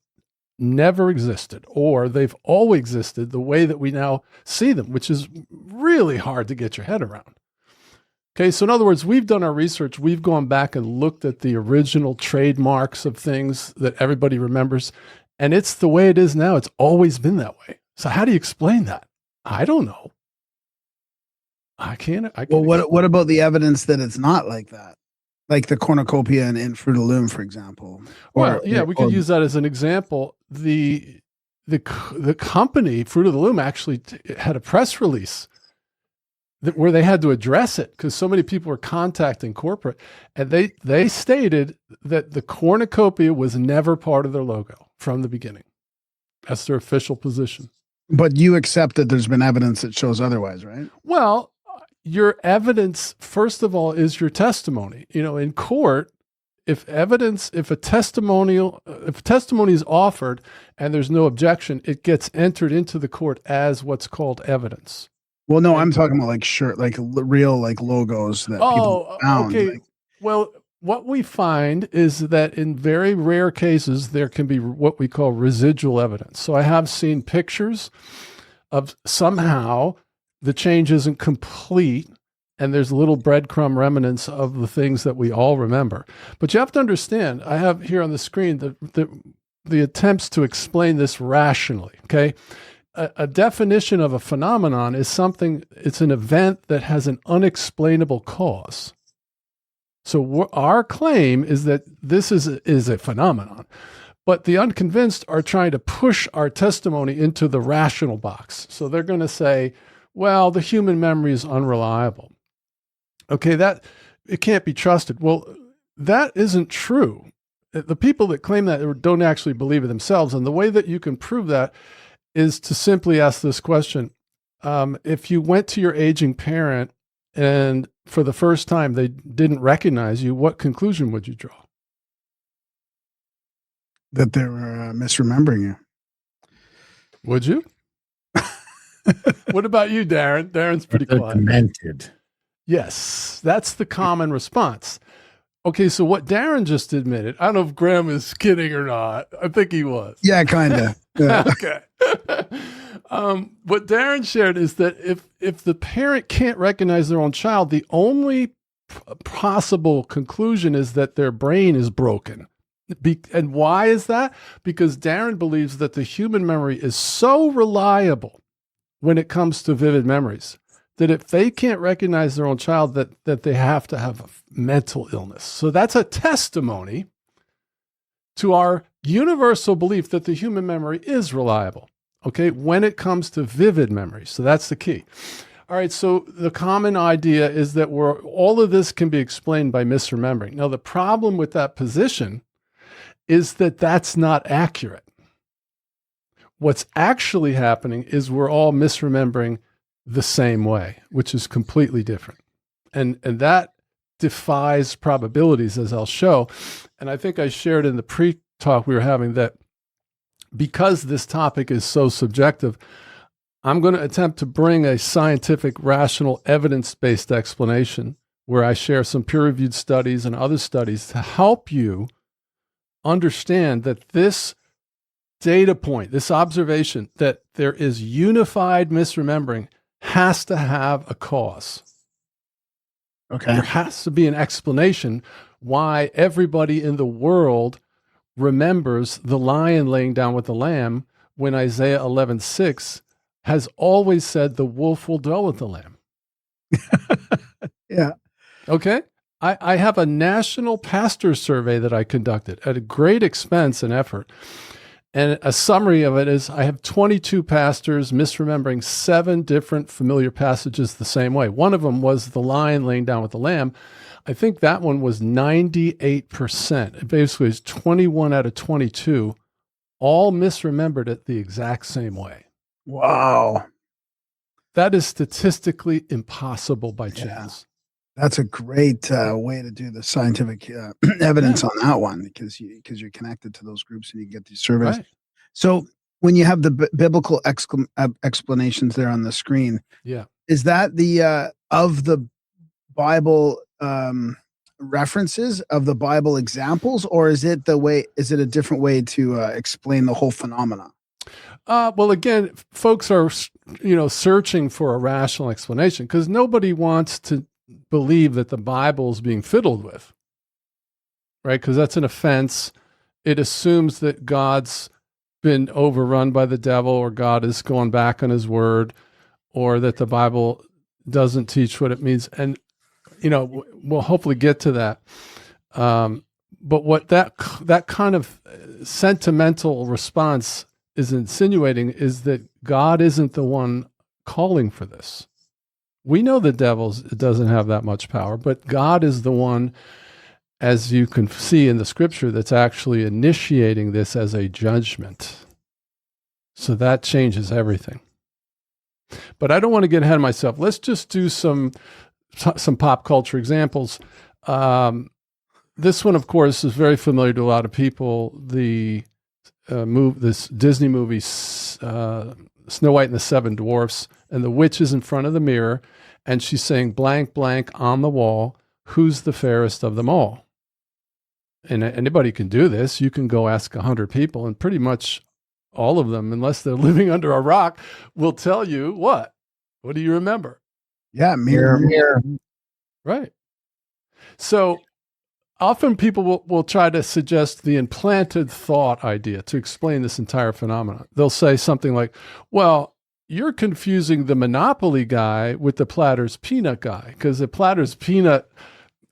never existed, or they've always existed the way that we now see them, which is really hard to get your head around. Okay, so in other words, we've done our research. We've gone back and looked at the original trademarks of things that everybody remembers, and it's the way it is now. It's always been that way. So how do you explain that? I don't know. I can't.
Well, what about the evidence that it's not like that? Like the cornucopia in Fruit of the Loom, for example.
We could use that as an example. The company, Fruit of the Loom, actually had a press release where they had to address it because so many people were contacting corporate, and they stated that the cornucopia was never part of their logo from the beginning. That's their official position.
But you accept that there's been evidence that shows otherwise, right?
Well, your evidence, first of all, is your testimony. In court, if a testimony is offered and there's no objection, it gets entered into the court as what's called evidence.
Well, no, I'm talking about real logos that people found.
Okay. Well, what we find is that in very rare cases, there can be what we call residual evidence. So I have seen pictures of somehow the change isn't complete and there's little breadcrumb remnants of the things that we all remember. But you have to understand, I have here on the screen the attempts to explain this rationally, okay? A definition of a phenomenon is it's an event that has an unexplainable cause. So our claim is that this is a phenomenon, but the unconvinced are trying to push our testimony into the rational box. So they're going to say, well, the human memory is unreliable. Okay, that it can't be trusted. Well, that isn't true. The people that claim that don't actually believe it themselves. And the way that you can prove that is to simply ask this question. If you went to your aging parent and for the first time they didn't recognize you, what conclusion would you draw?
That they were misremembering you.
Would you? What about you, Darren? Darren's pretty quiet.
Demented.
Yes, that's the common response. Okay, so what Darren just admitted, I don't know if Graham is kidding or not. I think he was.
Yeah, kind of. Yeah.
Okay. What Darren shared is that if the parent can't recognize their own child, the only possible conclusion is that their brain is broken. And why is that? Because Darren believes that the human memory is so reliable when it comes to vivid memories that if they can't recognize their own child, that they have to have a mental illness. So that's a testimony to our universal belief that the human memory is reliable, okay, when it comes to vivid memories. So that's the key. All right, so the common idea is that all of this can be explained by misremembering. Now, the problem with that position is that that's not accurate. What's actually happening is we're all misremembering the same way, which is completely different. And that defies probabilities, as I'll show. And I think I shared in the pre-talk we were having that because this topic is so subjective, I'm going to attempt to bring a scientific, rational, evidence-based explanation where I share some peer-reviewed studies and other studies to help you understand that this data point, this observation that there is unified misremembering has to have a cause.
Okay.
There has to be an explanation why everybody in the world remembers the lion laying down with the lamb when Isaiah 11:6 has always said the wolf will dwell with the lamb.
Yeah.
Okay. I have a national pastor survey that I conducted at a great expense and effort. And a summary of it is I have 22 pastors misremembering 7 different familiar passages the same way. One of them was the lion laying down with the lamb. I think that one was 98%. It basically is 21 out of 22 all misremembered it the exact same way.
Wow.
That is statistically impossible by chance.
That's a great way to do the scientific evidence on that one because you're connected to those groups and you get these surveys.
Right.
So when you have the biblical explanations there on the screen, is that the of the Bible references of the Bible examples, or is it a different way to explain the whole phenomena?
Well, again, folks are searching for a rational explanation because nobody wants to believe that the Bible is being fiddled with, right? Because that's an offense. It assumes that God's been overrun by the devil or God is going back on his word or that the Bible doesn't teach what it means. And, we'll hopefully get to that. But what that kind of sentimental response is insinuating is that God isn't the one calling for this. We know the devil doesn't have that much power, but God is the one, as you can see in the scripture, that's actually initiating this as a judgment. So that changes everything. But I don't want to get ahead of myself. Let's just do some pop culture examples. This one, of course, is very familiar to a lot of people. This Disney movie, Snow White and the Seven Dwarfs, and the witch is in front of the mirror, and she's saying blank, blank on the wall, who's the fairest of them all? And anybody can do this. You can go ask 100 people, and pretty much all of them, unless they're living under a rock, will tell you what? What do you remember?
Yeah, mirror.
Right. So often people will try to suggest the implanted thought idea to explain this entire phenomenon. They'll say something like, well, you're confusing the Monopoly guy with the Planters Peanut guy because the Planters Peanut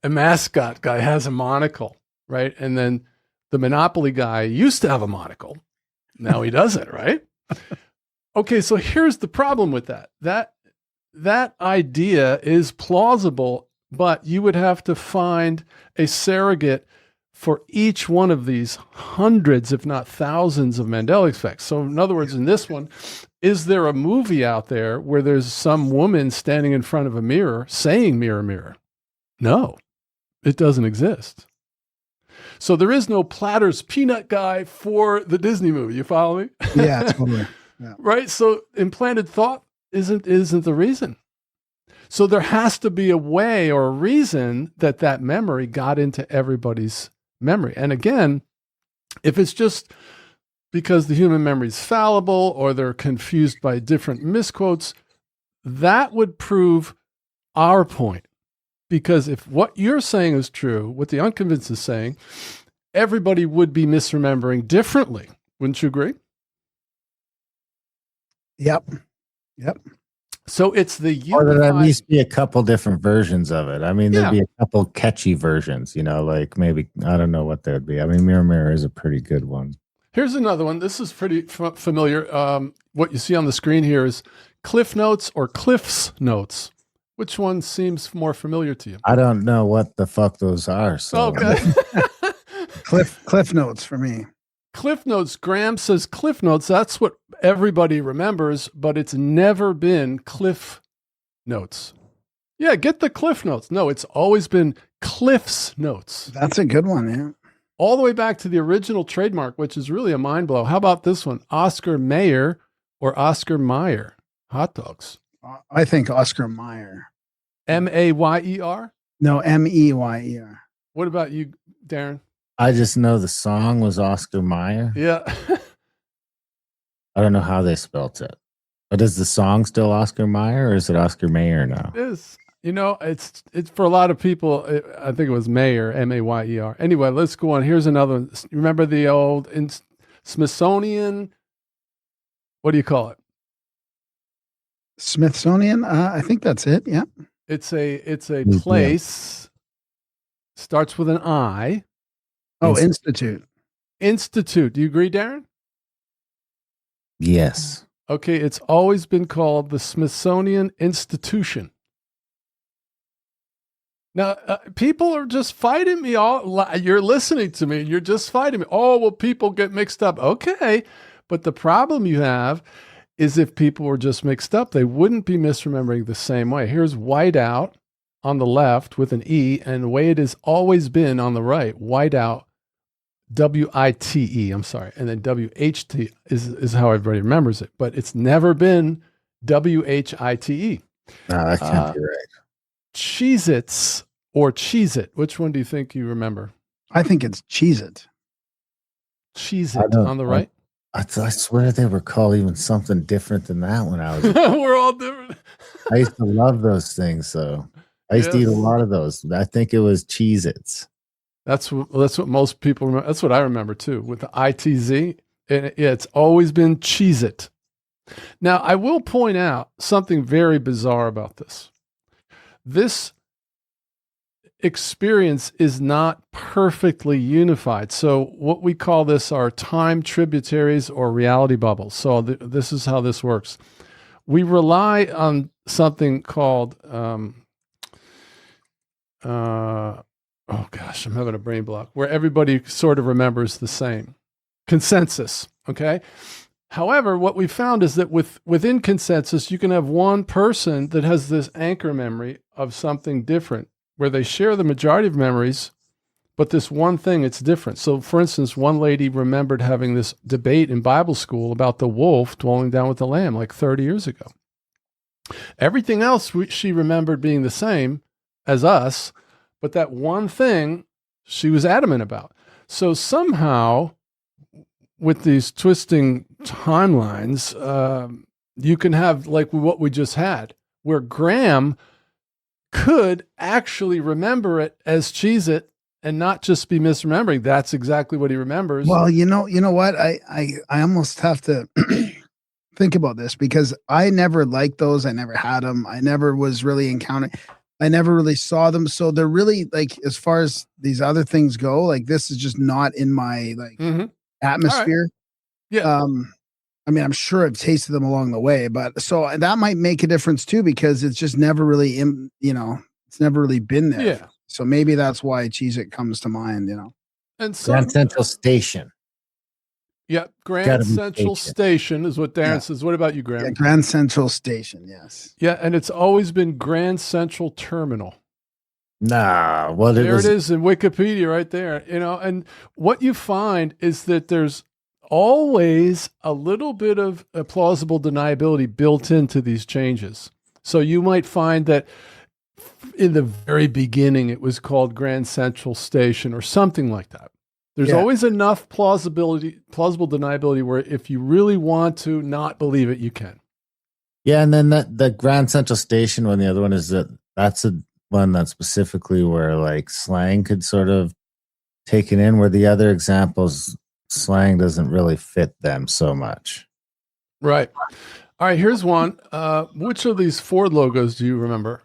mascot guy has a monocle, right? And then the Monopoly guy used to have a monocle. Now he doesn't, right? Okay, so here's the problem with that. That idea is plausible, but you would have to find a surrogate for each one of these hundreds, if not thousands, of Mandela effects. So in other words, in this one, is there a movie out there where there's some woman standing in front of a mirror saying mirror, mirror? No, it doesn't exist. So there is no Planters Peanut guy for the Disney movie. You follow me?
Yeah, totally. Yeah.
Right? So implanted thought isn't the reason. So there has to be a way or a reason that memory got into everybody's memory. And again, if it's just because the human memory is fallible or they're confused by different misquotes, that would prove our point. Because if what you're saying is true, what the unconvinced is saying, everybody would be misremembering differently. Wouldn't you agree?
Yep.
So it's the unified...
Or there'd at least be a couple different versions of it. I mean, there'd be a couple catchy versions, like maybe, I don't know what there'd be. I mean, Mirror Mirror is a pretty good one.
Here's another one. This is pretty familiar. What you see on the screen here is Cliff Notes or Cliff's Notes. Which one seems more familiar to you?
I don't know what the fuck those are. So.
Okay.
Cliff Notes for me.
Cliff Notes. Graham says Cliff Notes. That's what everybody remembers, but it's never been Cliff Notes. Yeah, get the Cliff Notes. No, it's always been Cliff's Notes.
That's a good one, yeah.
All the way back to the original trademark, which is really a mind blow. How about this one? Oscar Mayer or Oscar Mayer hot dogs?
I think Oscar Mayer.
Mayer?
No, Meyer.
What about you, Darren?
I just know the song was Oscar Mayer.
Yeah.
I don't know how they spelt it. But is the song still Oscar Mayer or is it Oscar Mayer now?
It is. You know, it's for a lot of people. I think it was Mayer, Mayer. Anyway, let's go on. Here's another one. You remember the old Smithsonian? What do you call it?
Smithsonian. I think that's it. Yeah.
It's a place. Starts with an I.
Oh, Institute.
Institute. Do you agree, Darren?
Yes.
Okay, it's always been called the Smithsonian Institution. Now, people are just fighting me. You're listening to me. You're just fighting me. Oh, well, people get mixed up. Okay, but the problem you have is if people were just mixed up, they wouldn't be misremembering the same way. Here's whiteout on the left with an E, and the way it has always been on the right, whiteout, W-I-T-E, I'm sorry, and then W-H-T is how everybody remembers it, but it's never been W-H-I-T-E.
No, that can't be right.
Cheez-Its or Cheez-It, which one do you think you remember?
I think it's Cheez-It.
Cheez-It on the right?
I swear they were called even something different than that when I was.
We're all different.
I used to love those things, though. I used to eat a lot of those. I think it was Cheez-Its.
That's what most people remember. That's what I remember too, with the ITZ. And it's always been Cheez-It. Now, I will point out something very bizarre about this. This experience is not perfectly unified. So what we call this are time tributaries or reality bubbles. So this is how this works. We rely on something called, oh gosh, I'm having a brain block, where everybody sort of remembers the same. Consensus, okay? However, what we found is that within consensus, you can have one person that has this anchor memory of something different, where they share the majority of memories, but this one thing, it's different. So, for instance, one lady remembered having this debate in Bible school about the wolf dwelling down with the lamb like 30 years ago. Everything else she remembered being the same as us, but that one thing she was adamant about. So somehow, with these twisting timelines, you can have like what we just had, where Graham could actually remember it as Cheez-It and not just be misremembering. That's exactly what he remembers.
Well, you know what? I almost have to think about this because I never liked those. I never had them. I never was really encountering. I never really saw them. So they're really like, as far as these other things go, like this is just not in my atmosphere.
Right. Yeah.
I mean, I'm sure I've tasted them along the way, but so that might make a difference too, because it's just never really, it's never really been there.
Yeah.
So maybe that's why Cheez-It comes to mind,
And so,
Grand Central Station.
Yeah, Grand Central Station is what Darren says. What about you, Graham?
Yeah, Grand Central Station, yes.
Yeah, and it's always been Grand Central Terminal.
Nah, well,
there it is in Wikipedia right there. And what you find is that there's always a little bit of a plausible deniability built into these changes. So you might find that in the very beginning, it was called Grand Central Station or something like that. There's always enough plausible deniability where if you really want to not believe it, you can.
Yeah, and then the Grand Central Station one, the other one is that's a one that's specifically where like slang could sort of take it in, where the other examples, slang doesn't really fit them so much.
Right. All right, here's one. Which of these Ford logos do you remember?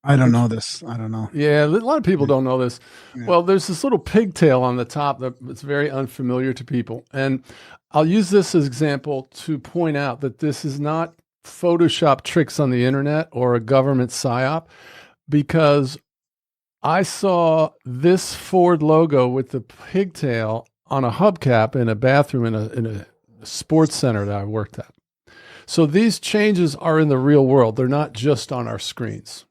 I don't know this. I don't know.
Yeah, a lot of people don't know this.
Yeah.
Well, there's this little pigtail on the top that's very unfamiliar to people. And I'll use this as example to point out that this is not Photoshop tricks on the internet or a government psyop, because I saw this Ford logo with the pigtail on a hubcap in a bathroom in a sports center that I worked at. So these changes are in the real world. They're not just on our screens.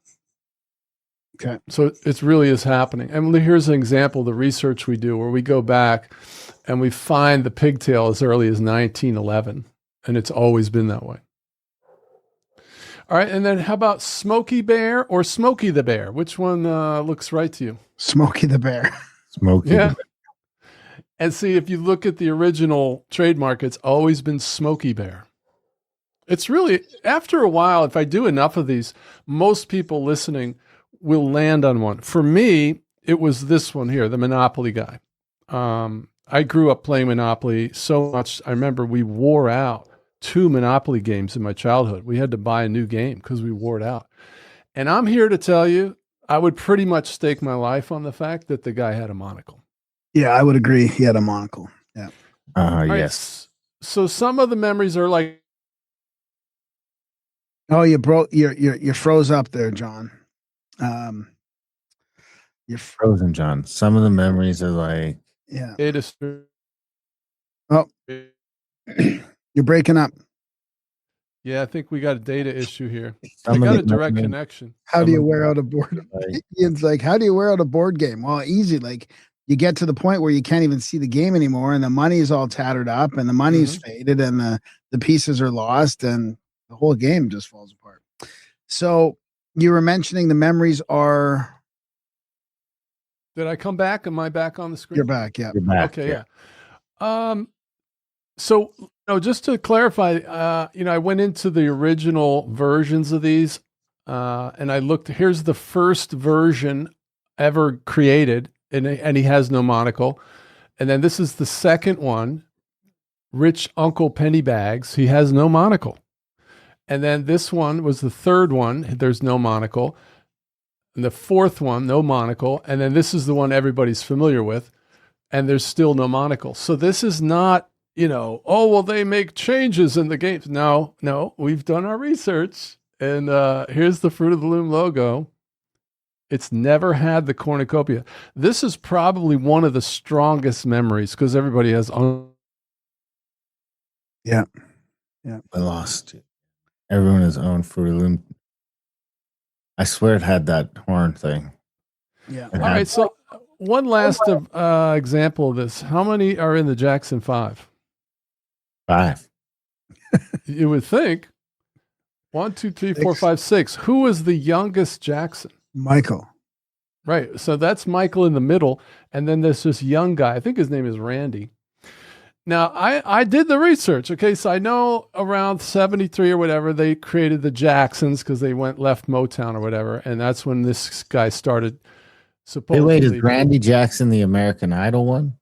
Okay.
So it really is happening. And here's an example of the research we do where we go back and we find the pigtail as early as 1911, and it's always been that way. All right, and then how about Smokey Bear or Smokey the Bear? Which one looks right to you?
Smokey the Bear.
Smokey.
Yeah. And see, if you look at the original trademark, it's always been Smokey Bear. It's really, after a while, if I do enough of these, most people listening will land on one. For me, it was this one here, the Monopoly guy. I grew up playing Monopoly so much. I remember we wore out 2 Monopoly games in my childhood. We had to buy a new game because we wore it out. And I'm here to tell you, I would pretty much stake my life on the fact that the guy had a monocle.
Yeah, I would agree. He had a monocle. Yeah.
Yes.
So some of the memories are like,
oh, you froze up there, John.
You're frozen, John. Some of the memories are like,
yeah.
Oh,
you're breaking up.
Yeah, I think we got a data issue here.
Some
I
of
got a
the
direct
memories-
connection.
How do you wear out a board?
Like,
Ian's like, how do you wear out a board game? Well, easy. Like you get to the point where you can't even see the game anymore, and the money is all tattered up, and the money's faded, and the pieces are lost, and the whole game just falls apart. So you were mentioning the memories are.
Did I come back? Am I back on the screen?
You're back. Yeah.
you're back.
Okay, yeah. So, just to clarify, I went into the original versions of these, and I looked. Here's the first version ever created, and he has no monocle. And then this is the second one, Rich Uncle Pennybags. He has no monocle. And then this one was the third one. There's no monocle. And the fourth one, no monocle. And then this is the one everybody's familiar with, and there's still no monocle. So this is not, oh, well, they make changes in the games. No, we've done our research. And here's the Fruit of the Loom logo. It's never had the cornucopia. This is probably one of the strongest memories because everybody has.
Yeah.
I lost it. Everyone has owned Fruit of the Loom. I swear it had that horn thing.
Yeah.
It
All
had-
right. So one last example of this. How many are in the Jackson 5?
5.
You would think 1, 2, 3, 4, 5, 6. Who was the youngest Jackson?
Michael.
Right. So that's Michael in the middle. And then there's this young guy. I think his name is Randy. Now, I did the research. Okay. So I know around 73 or whatever, they created the Jacksons because they left Motown or whatever. And that's when this guy started
Hey,
supposedly.
wait, is Randy Jackson the American Idol one?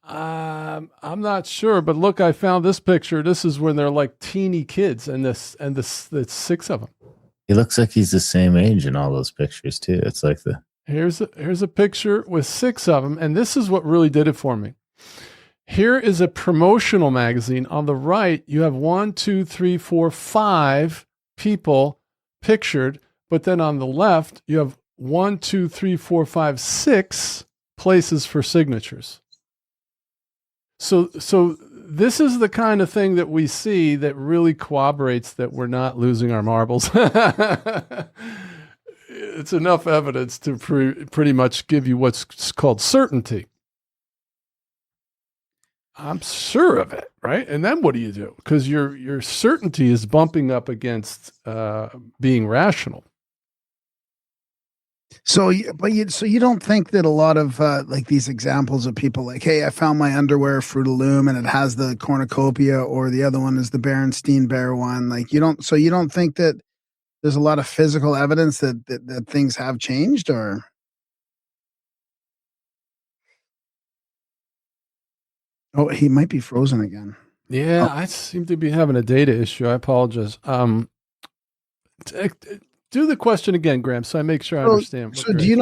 I'm not sure, but look, I found this picture. This is when they're like teeny kids, and it's 6 of them.
He looks like he's the same age in all those pictures too. It's like
Here's a picture with 6 of them, and this is what really did it for me. Here is a promotional magazine. On the right, you have 1, 2, 3, 4, 5 people pictured, but then on the left, you have 1, 2, 3, 4, 5, 6 places for signatures. So this is the kind of thing that we see that really corroborates that we're not losing our marbles. It's enough evidence to pretty much give you what's called certainty. I'm sure of it, right? And then what do you do? Because your certainty is bumping up against being rational.
So you don't think that a lot of like these examples of people like, hey, I found my underwear Fruit of the Loom and it has the cornucopia, or the other one is the Berenstein Bear one. Like you don't think that there's a lot of physical evidence that things have changed, or? Oh, he might be frozen again.
Yeah, I seem to be having a data issue. I apologize. Do the question again, Graham, so I make sure I understand.
So do you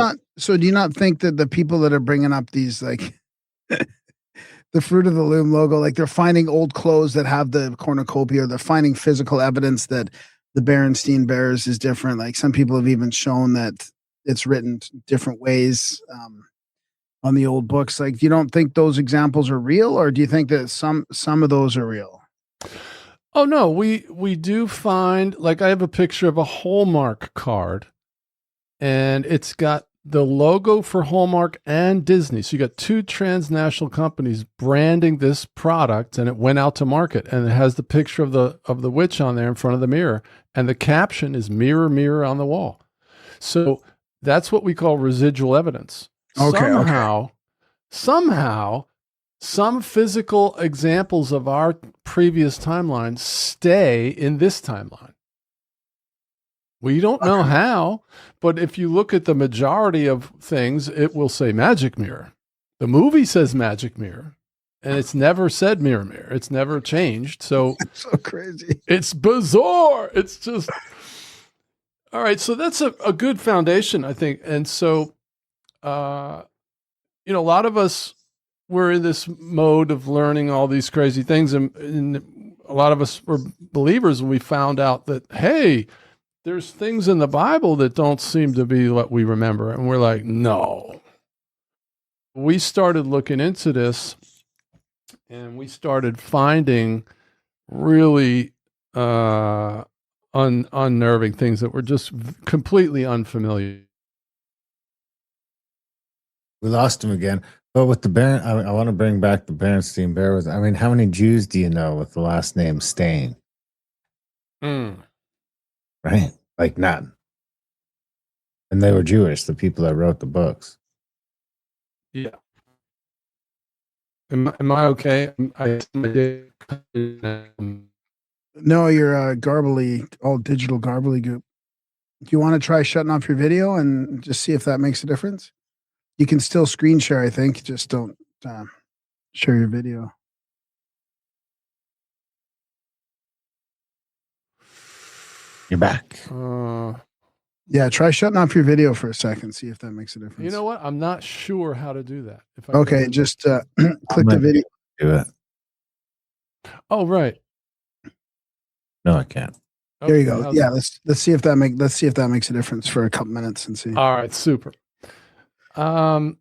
not think that the people that are bringing up these like the Fruit of the Loom logo, like they're finding old clothes that have the cornucopia, or they're finding physical evidence that the Berenstein Bears is different? Like some people have even shown that it's written different ways on the old books. Like, you don't think those examples are real, or do you think that some of those are real?
Oh no, we do find, like, I have a picture of a Hallmark card, and it's got the logo for Hallmark and Disney. So you got two transnational companies branding this product, and it went out to market, and it has the picture of the witch on there in front of the mirror, and the caption is "Mirror, mirror on the wall." So that's what we call residual evidence.
Okay,
Somehow, some physical examples of our previous timeline stay in this timeline. We don't know how, but if you look at the majority of things, it will say magic mirror. The movie says magic mirror, and it's never said mirror, mirror. It's never changed. So
It's so crazy.
it's bizarre. It's just, all right. So that's a good foundation, I think. And so, a lot of us were in this mode of learning all these crazy things. And a lot of us were believers when we found out that, hey, there's things in the Bible that don't seem to be what we remember. And we're like, no. We started looking into this, and we started finding really unnerving things that were just completely unfamiliar.
We lost him again. But with the I want to bring back the Berenstein Bear. I mean, how many Jews do you know with the last name Stain? Right? Like none. And they were Jewish, the people that wrote the books.
Yeah. Am I okay?
No, you're garbly, all digital garbly goop. Do you want to try shutting off your video and just see if that makes a difference? You can still screen share, I think. Just don't share your video.
You're back.
Yeah, try shutting off your video for a second. See if that makes a difference.
You know what? I'm not sure how to do that. If I
Okay, just click the video.
Do it.
Oh, right.
No, I can't.
There you go.
How's
Yeah,
that?
let's see if that makes a difference for a couple minutes and see.
All right, super. I'm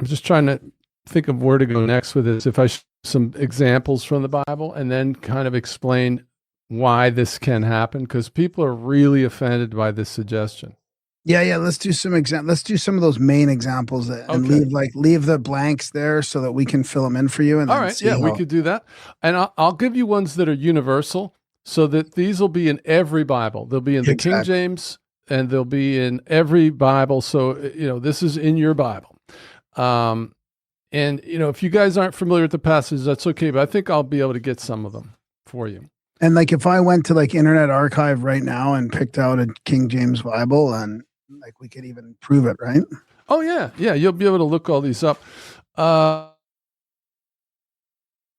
just trying to think of where to go next with this. If I show some examples from the Bible and then kind of explain why this can happen, because people are really offended by this suggestion.
Yeah. Let's do some Let's do some of those main examples and leave the blanks there so that we can fill them in for you. And
all right, yeah, we could do that. And I'll give you ones that are universal, so that these will be in every Bible. They'll be in the King James, and they'll be in every Bible. So this is in your Bible. And if you guys aren't familiar with the passages, that's okay. But I think I'll be able to get some of them for you.
And like, if I went to like Internet Archive right now and picked out a King James Bible, and like, we could even prove it, right?
Oh yeah. You'll be able to look all these up. So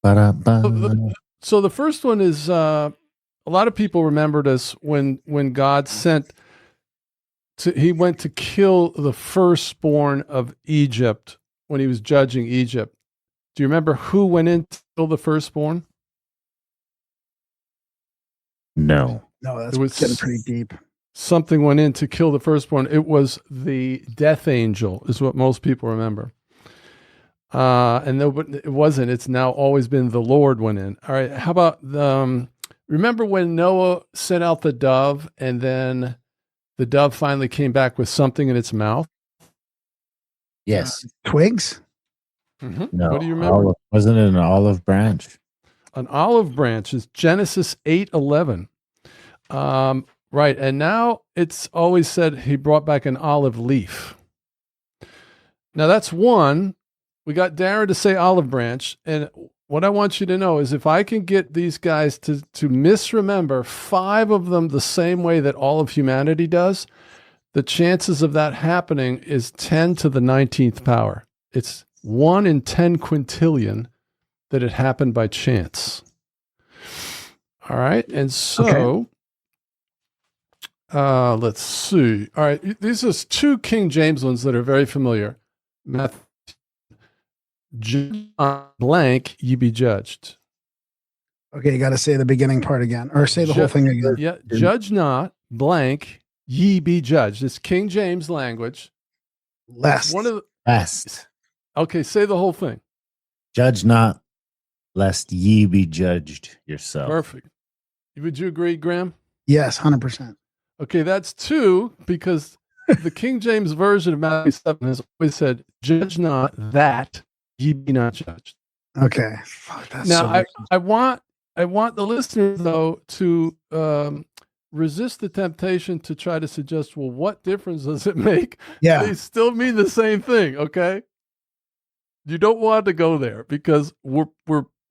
the first one is a lot of people remembered us when God he went to kill the firstborn of Egypt when he was judging Egypt. Do you remember who went in to kill the firstborn?
No,
that's getting pretty deep.
Something went in to kill the firstborn. It was the death angel, is what most people remember. And no, but it wasn't. It's now always been the Lord went in. All right. How about remember when Noah sent out the dove, and then the dove finally came back with something in its mouth?
Yes.
Twigs?
Mm-hmm.
No.
What do you remember?
Wasn't it an olive branch?
An olive branch is Genesis 8:11. Right. And now it's always said he brought back an olive leaf. Now that's one. We got Darren to say olive branch. And what I want you to know is, if I can get these guys to misremember 5 of them the same way that all of humanity does, the chances of that happening is 10 to the 19th power. It's 1 in 10 quintillion that it happened by chance. All right. And so, let's see. All right. These are 2 King James ones that are very familiar. Matthew, blank, ye be judged.
Okay. You got to say the beginning part again, or say the whole thing again.
Yeah. Judge not, blank, ye be judged. It's King James language.
Lest.
Best.
Okay, say the whole thing.
Judge not, lest ye be judged yourself.
Perfect. Would you agree, Graham?
Yes, 100%.
Okay, that's 2 because the King James Version of Matthew 7 has always said, judge not that ye be not judged.
Okay. Fuck, that's
Now,
so
I want the listeners, though, to resist the temptation to try to suggest, well, what difference does it make?
Yeah.
They still mean the same thing, okay? You don't want to go there because we're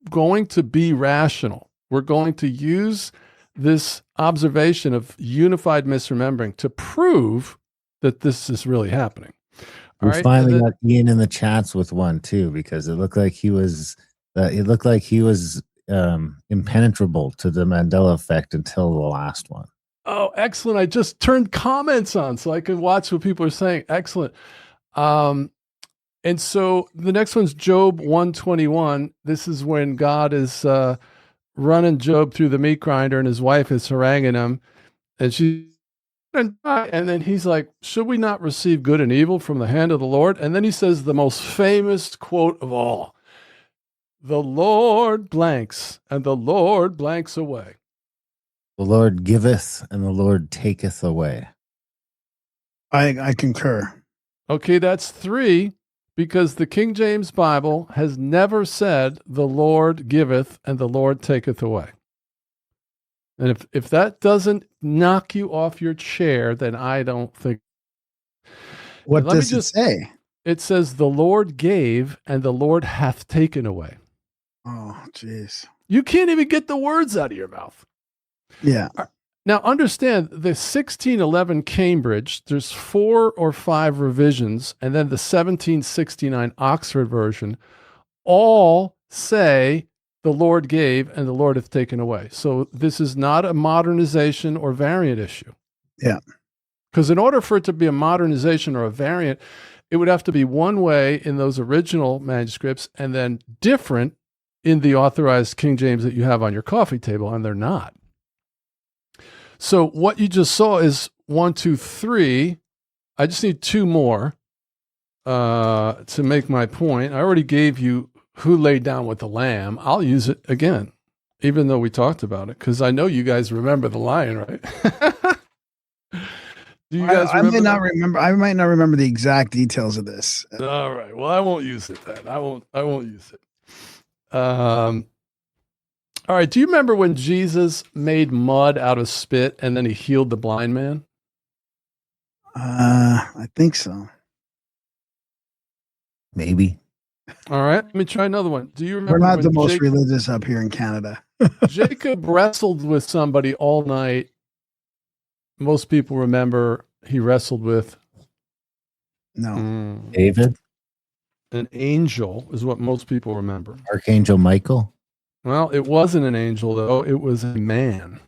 going to be rational. We're going to use this observation of unified misremembering to prove that this is really happening.
We finally got Ian in the chats with one too, because it looked like he was impenetrable to the Mandela effect until the last one.
Oh, excellent. I just turned comments on so I could watch what people are saying. Excellent. And so the next one's Job 121. This is when God is running Job through the meat grinder and his wife is haranguing him. And and then he's like, should we not receive good and evil from the hand of the Lord? And then he says the most famous quote of all, the Lord blanks and the Lord blanks away.
The Lord giveth and the Lord taketh away.
I concur.
Okay, that's 3 because the King James Bible has never said the Lord giveth and the Lord taketh away. And if that doesn't knock you off your chair, then I don't think.
What does it say?
It says the Lord gave and the Lord hath taken away.
Oh, jeez.
You can't even get the words out of your mouth.
Yeah.
Now, understand the 1611 Cambridge, there's 4 or 5 revisions, and then the 1769 Oxford version all say the Lord gave and the Lord hath taken away. So this is not a modernization or variant issue.
Yeah.
Because in order for it to be a modernization or a variant, it would have to be one way in those original manuscripts and then different in the authorized King James that you have on your coffee table, and they're not. So what you just saw is 1, 2, 3. I just need 2 more to make my point. I already gave you who laid down with the lamb. I'll use it again, even though we talked about it, because I know you guys remember the lion, right? Do you guys remember?
I might not remember the exact details of this.
All right. Well, I won't use it then. I won't use it. All right. Do you remember when Jesus made mud out of spit and then he healed the blind man?
I think so.
Maybe.
All right. Let me try another one. Do you remember?
We're not the most religious up here in Canada.
Jacob wrestled with somebody all night. Most people remember he wrestled with
David.
An angel is what most people remember.
Archangel Michael.
Well, it wasn't an angel though. It was a man.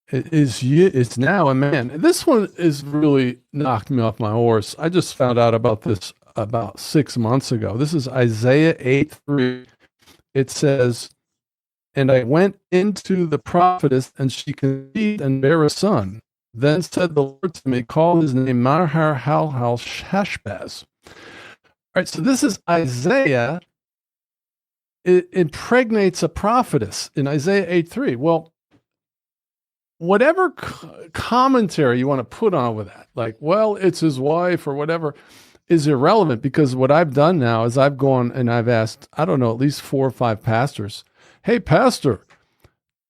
It's now a man. This one is really knocked me off my horse. I just found out about this about 6 months ago. This is Isaiah 8:3. It says, "And I went into the prophetess, and she conceived and bare a son. Then said the Lord to me, call his name Maher-Shalal-Hashbaz." All right, so this is Isaiah. It impregnates a prophetess in Isaiah 8:3. Well, whatever commentary you want to put on with that, like, well, it's his wife or whatever, is irrelevant, because what I've done now is I've gone and I've asked, I don't know, at least 4 or 5 pastors, hey, pastor,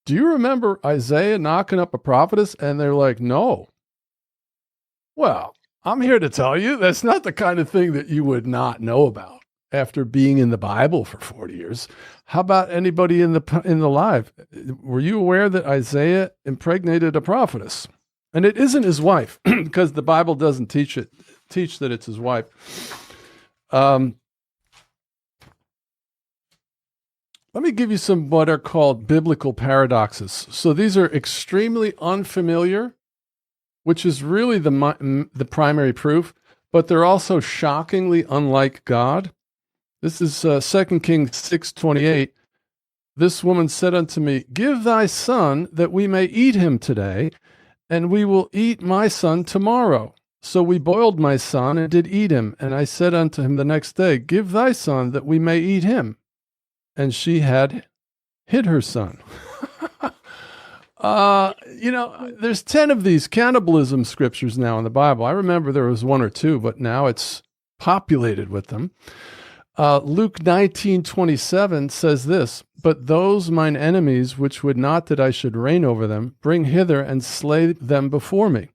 do you remember Isaiah knocking up a prophetess? And they're like, no. Well, I'm here to tell you that's not the kind of thing that you would not know about after being in the Bible for 40 years. How about anybody in the live? Were you aware that Isaiah impregnated a prophetess? And it isn't his wife, because the Bible doesn't teach that it's his wife. Let me give you some what are called biblical paradoxes. So these are extremely unfamiliar, which is really the primary proof, but they're also shockingly unlike God. This is 2 Kings 6:28. This woman said unto me, give thy son that we may eat him today, and we will eat my son tomorrow. So we boiled my son and did eat him. And I said unto him the next day, Give thy son that we may eat him. And she had hid her son. There's 10 of these cannibalism scriptures now in the Bible. I remember there was 1 or 2, but now it's populated with them. Luke 19:27 says this, But those mine enemies which would not that I should reign over them, bring hither and slay them before me.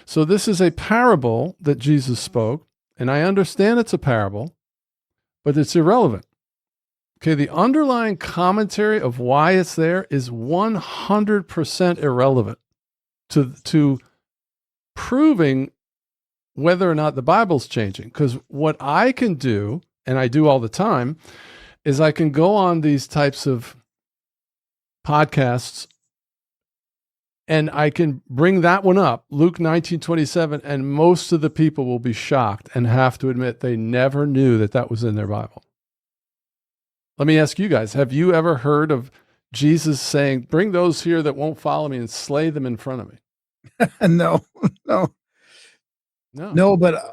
So this is a parable that Jesus spoke, and I understand it's a parable, but it's irrelevant. Okay, the underlying commentary of why it's there is 100% irrelevant to proving whether or not the Bible's changing. Because what I can do, and I do all the time, is I can go on these types of podcasts and I can bring that one up, Luke 19:27, and most of the people will be shocked and have to admit they never knew that that was in their Bible. Let me ask you guys, have you ever heard of Jesus saying, Bring those here that won't follow me and slay them in front of me?
No. But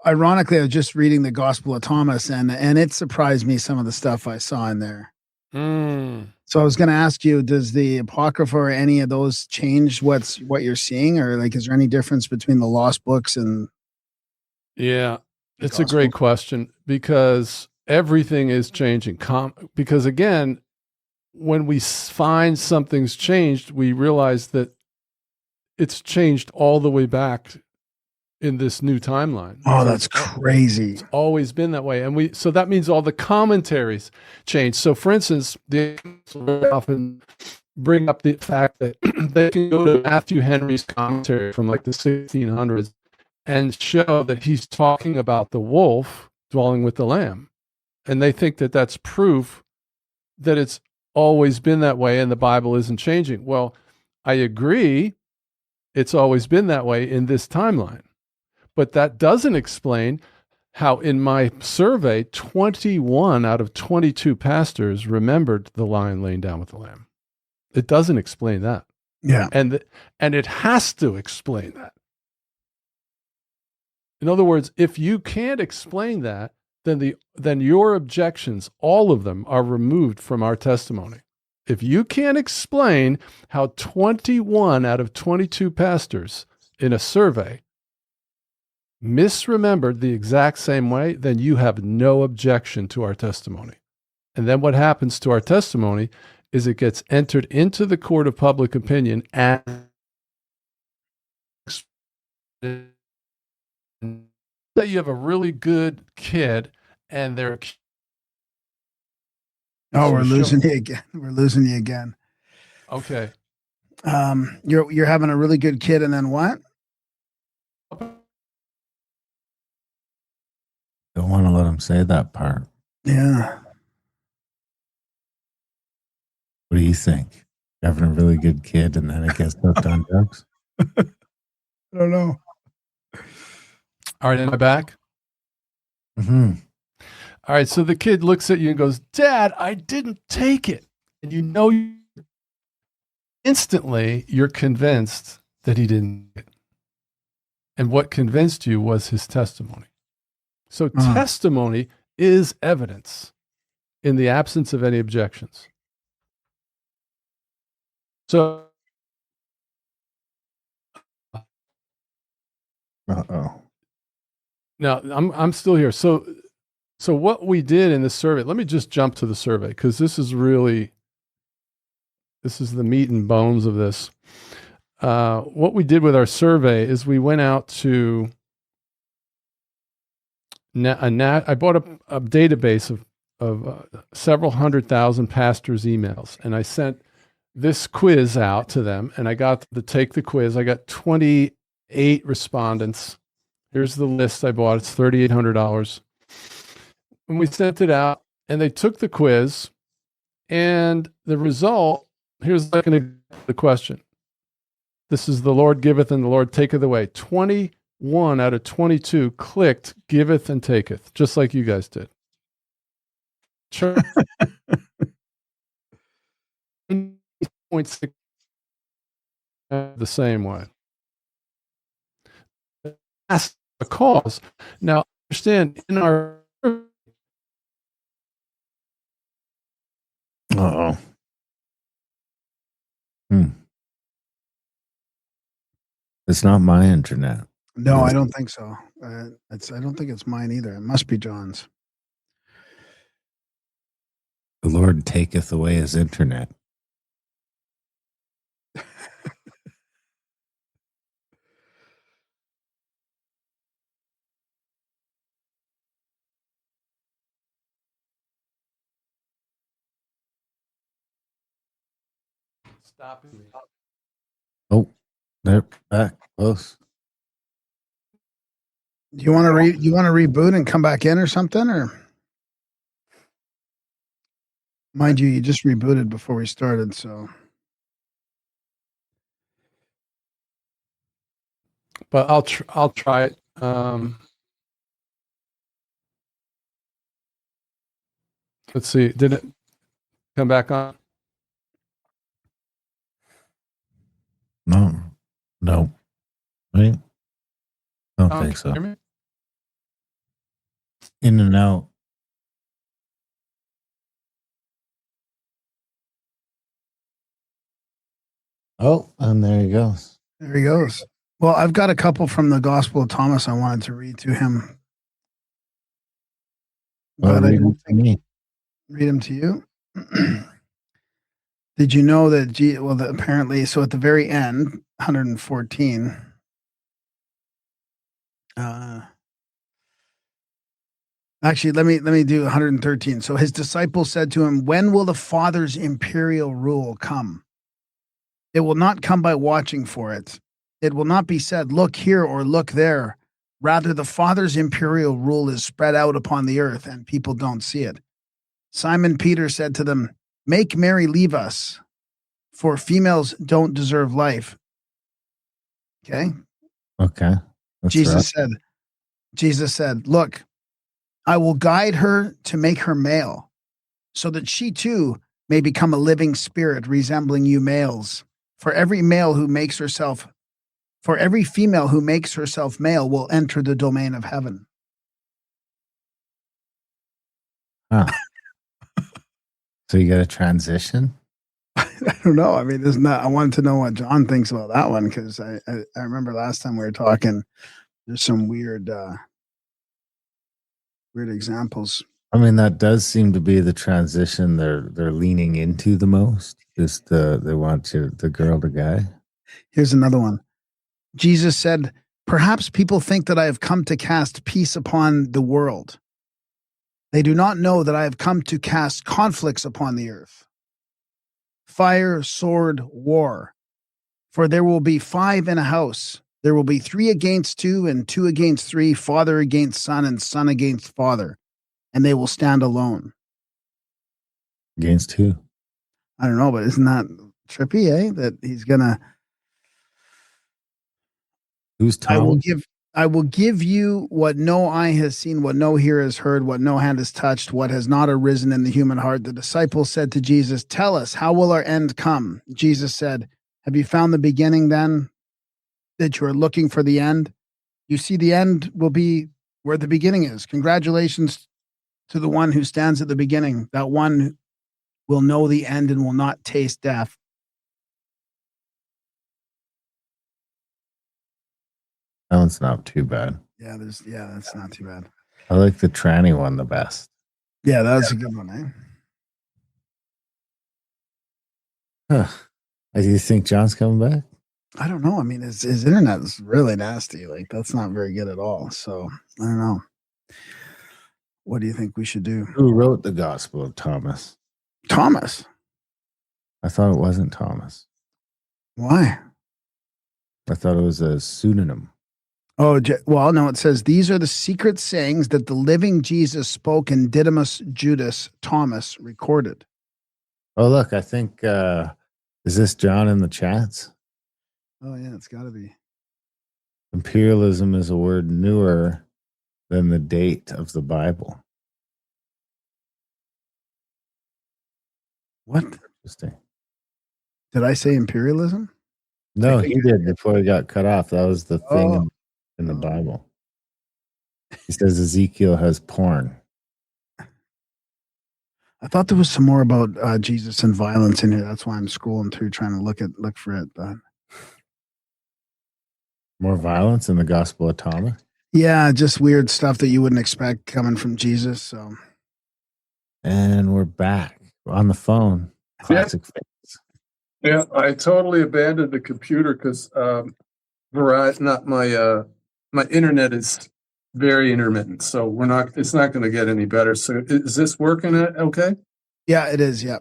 ironically, I was just reading the Gospel of Thomas, and it surprised me some of the stuff I saw in there. So I was going to ask you, does the Apocrypha or any of those change what you're seeing, or like, is there any difference between the lost books and?
Yeah, it's a great question, because everything is changing. Because again, when we find something's changed, we realize that it's changed all the way back in this new timeline.
Oh, that's crazy.
It's always been that way. And so that means all the commentaries change. So for instance, they often bring up the fact that they can go to Matthew Henry's commentary from like the 1600s and show that he's talking about the wolf dwelling with the lamb. And they think that that's proof that it's always been that way and the Bible isn't changing. Well, I agree. It's always been that way in this timeline. But that doesn't explain how in my survey, 21 out of 22 pastors remembered the lion laying down with the lamb. It doesn't explain that.
Yeah.
And it has to explain that. In other words, if you can't explain that, then your objections, all of them, are removed from our testimony. If you can't explain how 21 out of 22 pastors in a survey misremembered the exact same way, then you have no objection to our testimony. And then what happens to our testimony is it gets entered into the court of public opinion and that you have a really good kid and they're
we're losing you again. We're losing you again.
Okay.
You're having a really good kid, and then what?
Don't want to let him say that part.
Yeah.
What do you think? Having a really good kid and then it gets hooked on drugs?
I don't know.
All right, am I back?
Mm-hmm.
All right, so the kid looks at you and goes, Dad, I didn't take it. And instantly you're convinced that he didn't. And what convinced you was his testimony. So testimony is evidence in the absence of any objections. So now I'm still here. So what we did in the survey, let me just jump to the survey, because this is the meat and bones of this. What we did with our survey is we went out to I bought a database of several 100,000 pastors' emails, and I sent this quiz out to them, and I got to take the quiz. I got 28 respondents. Here's the list I bought. It's $3,800. And we sent it out, and they took the quiz, and the result, here's the question. This is the Lord giveth and the Lord taketh away. 21 out of 22 clicked giveth and taketh, just like you guys did. Sure. 0.6 the same way. That's a cause. Now, understand in our
Uh-oh. It's not my internet.
No, I don't think so. I don't think it's mine either. It must be John's.
The Lord taketh away his internet.
stopping me.
Oh, they're back close.
Do you want to reboot and come back in or something, or mind you just rebooted before we started, so.
But I'll try it. Let's see. Did it come back on?
No. Right? I don't think so.
Hear me?
In and out. Oh, and there he goes.
There he goes. Well, I've got a couple from the Gospel of Thomas I wanted to read to him.
Well,
But I
read
don't
them to me.
read them to you. Did you know that apparently, so at the very end, 114, actually, let me do 113. So his disciples said to him, "When will the Father's imperial rule come? It will not come by watching for it. It will not be said, 'Look here' or 'Look there.' Rather, the Father's imperial rule is spread out upon the earth, and people don't see it." Simon Peter said to them, "Make Mary leave us, for females don't deserve life." Okay.
That's
Jesus said, "Look, I will guide her to make her male, so that she too may become a living spirit resembling you males. For every female who makes herself male will enter the domain of heaven."
Huh. So you got a transition?
I don't know. I mean, I wanted to know what John thinks about that one, because I remember last time we were talking, there's some weird examples.
I mean, that does seem to be the transition they're leaning into the most. Just they want the girl to guy.
Here's another one. Jesus said, "Perhaps people think that I have come to cast peace upon the world. They do not know that I have come to cast conflicts upon the earth. Fire, sword, war. For there will be 5 in a house. There will be 3 against 2 and 2 against 3, father against son and son against father, and they will stand alone."
Against who?
I don't know, but isn't that trippy, eh? That he's gonna.
Who's Tom?
I will give you what no eye has seen, what no ear has heard, what no hand has touched, what has not arisen in the human heart. The disciples said to Jesus, "Tell us, how will our end come?" Jesus said, "Have you found the beginning then, that you are looking for the end? You see, the end will be where the beginning is. Congratulations to the one who stands at the beginning. That one will know the end and will not taste death."
That one's not too bad.
Yeah, that's not too bad.
I like the tranny one the best.
Yeah, that's a good one, eh?
Do you think John's coming back?
I don't know. I mean, his internet is really nasty. Like, that's not very good at all. So I don't know. What do you think we should do?
Who wrote the Gospel of Thomas?
Thomas.
I thought it wasn't Thomas.
Why?
I thought it was a pseudonym.
Oh, well, no, it says, "These are the secret sayings that the living Jesus spoke, and Didymus Judas Thomas recorded."
Oh, look, I think, is this John in the chats?
Oh, yeah, it's got to be.
Imperialism is a word newer than the date of the Bible.
What?
Interesting.
Did I say imperialism?
No, he did before he got cut off. That was the thing. in the Bible. He says Ezekiel has porn.
I thought there was some more about Jesus and violence in here. That's why I'm scrolling through trying to look for it. But
more violence in the Gospel of Thomas?
Yeah, just weird stuff that you wouldn't expect coming from Jesus. So,
and we're back on the phone. Classic face.
Yeah, I totally abandoned the computer because Verizon, not my internet is very intermittent, so it's not going to get any better. So, is this working okay?
Yeah, it is. Yeah.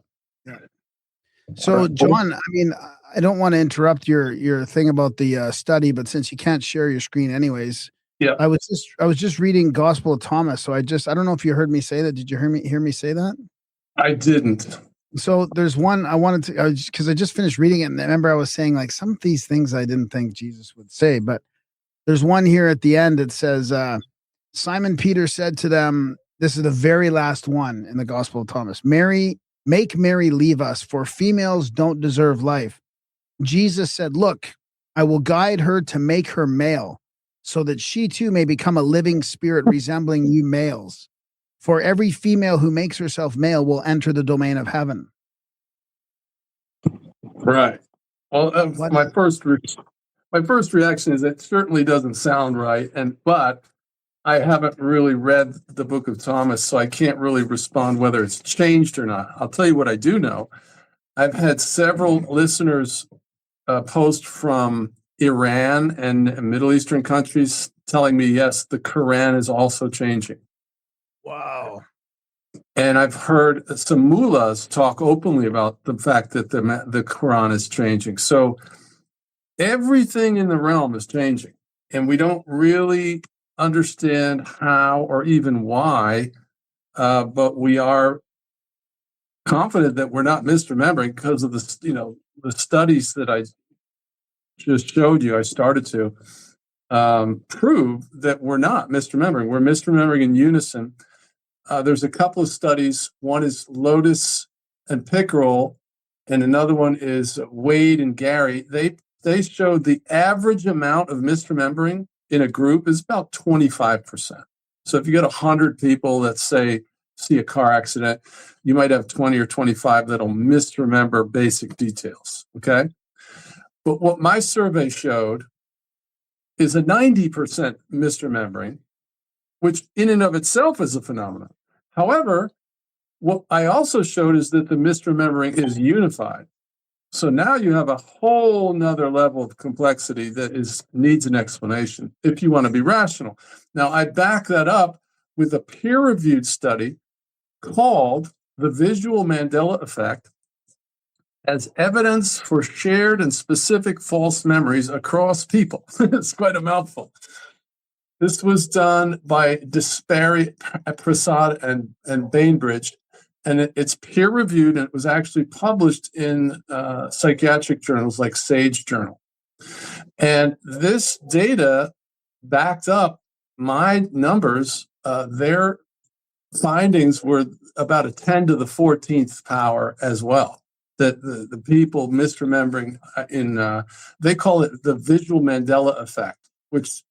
So, John, I mean, I don't want to interrupt your thing about the study, but since you can't share your screen anyways,
yeah,
I was just reading Gospel of Thomas. So I don't know if you heard me say that. Did you hear me say that?
I didn't.
So there's one I wanted to, because I just finished reading it, and I remember I was saying like some of these things I didn't think Jesus would say, but there's one here at the end that says, Simon Peter said to them, this is the very last one in the Gospel of Thomas, make Mary leave us, for females don't deserve life. Jesus said, look, I will guide her to make her male, so that she too may become a living spirit resembling you males. For every female who makes herself male will enter the domain of heaven.
Right. Well, my first reaction is it certainly doesn't sound right, but I haven't really read the Book of Thomas, so I can't really respond whether it's changed or not. I'll tell you what I do know. I've had several listeners post from Iran and Middle Eastern countries telling me, yes, the Quran is also changing.
Wow.
And I've heard some mullahs talk openly about the fact that the Quran is changing. So everything in the realm is changing, and we don't really understand how or even why, but we are confident that we're not misremembering because of the studies that I just showed you. I started to prove that we're not misremembering. We're misremembering in unison. There's a couple of studies. One is Lotus and Pickerel, and another one is Wade and Gary. They showed the average amount of misremembering in a group is about 25%. So if you get 100 people that see a car accident, you might have 20 or 25 that'll misremember basic details. Okay. But what my survey showed is a 90% misremembering, which in and of itself is a phenomenon. However, what I also showed is that the misremembering is unified. So now you have a whole nother level of complexity that needs an explanation if you want to be rational. Now, I back that up with a peer-reviewed study called The Visual Mandela Effect as Evidence for Shared and Specific False Memories Across People. It's quite a mouthful. This was done by Dispari, Prasad, and Bainbridge, and it's peer-reviewed, and it was actually published in psychiatric journals like Sage Journal. And this data backed up my numbers. Their findings were about a 10 to the 14th power as well. That the people misremembering they call it the visual Mandela effect, which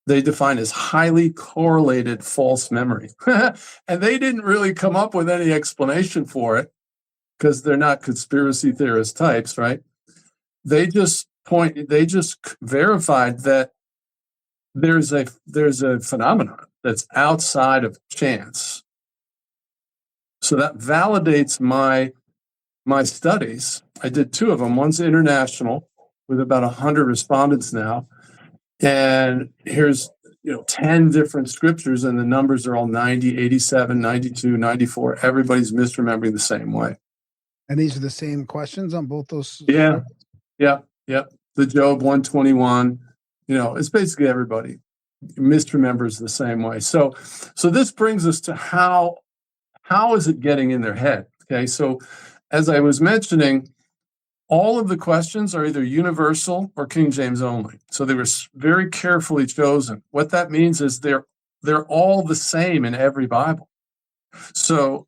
they define as highly correlated false memory. And they didn't really come up with any explanation for it because they're not conspiracy theorist types, right? They just verified that there's a phenomenon that's outside of chance. So that validates my studies. I did two of them. One's international with about 100 respondents now. And here's 10 different scriptures, and the numbers are all 90, 87, 92, 94. Everybody's misremembering the same way.
And these are the same questions on both those?
Yeah. The Job 121, it's basically everybody misremembers the same way. So this brings us to how is it getting in their head? Okay, so as I was mentioning, all of the questions are either universal or King James only. So they were very carefully chosen. What that means is they're all the same in every Bible. So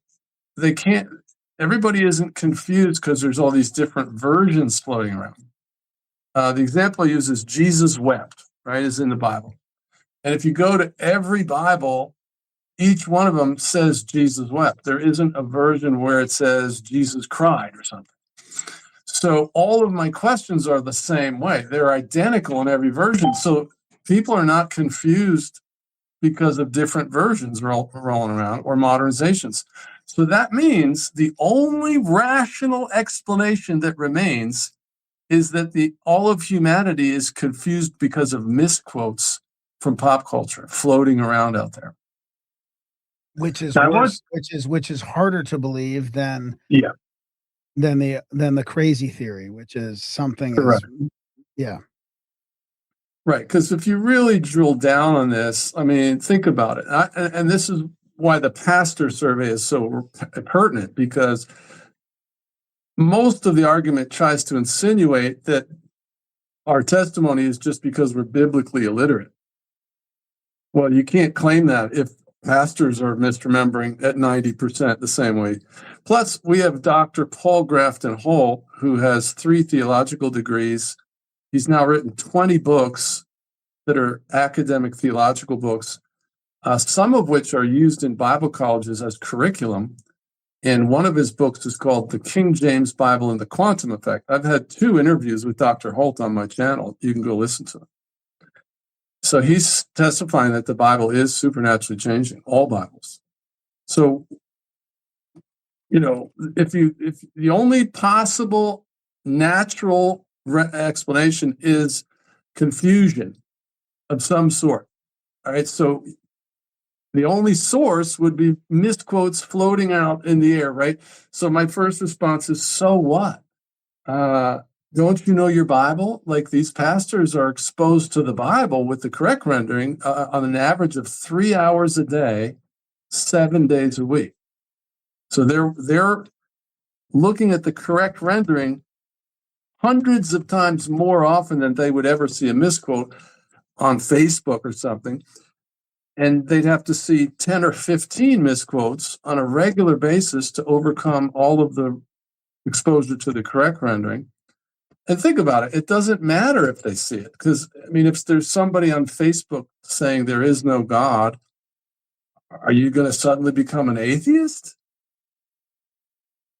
everybody isn't confused because there's all these different versions floating around. The example I use is Jesus wept, right, is in the Bible. And if you go to every Bible, each one of them says Jesus wept. There isn't a version where it says Jesus cried or something. So all of my questions are the same way. They're identical in every version. So people are not confused because of different versions rolling around or modernizations. So that means the only rational explanation that remains is that all of humanity is confused because of misquotes from pop culture floating around out there.
Which is worse, which is harder to believe than the crazy theory, which is something
Right, because if you really drill down on this, I mean, think about it. And this is why the pastor survey is so pertinent, because most of the argument tries to insinuate that our testimony is just because we're biblically illiterate. Well, you can't claim that if pastors are misremembering at 90% the same way. Plus, we have Dr. Paul Grafton Holt, who has 3 theological degrees. He's now written 20 books that are academic theological books, some of which are used in Bible colleges as curriculum. And one of his books is called The King James Bible and the Quantum Effect. I've had 2 interviews with Dr. Holt on my channel. You can go listen to them. So he's testifying that the Bible is supernaturally changing, all Bibles. So, if the only possible natural explanation is confusion of some sort, all right, so the only source would be misquotes floating out in the air, right? So my first response is, so what? Don't you know your Bible? Like, these pastors are exposed to the Bible with the correct rendering on an average of 3 hours a day, 7 days a week. So they're looking at the correct rendering hundreds of times more often than they would ever see a misquote on Facebook or something. And they'd have to see 10 or 15 misquotes on a regular basis to overcome all of the exposure to the correct rendering. And think about it. It doesn't matter if they see it. Because, I mean, if there's somebody on Facebook saying there is no God, are you going to suddenly become an atheist?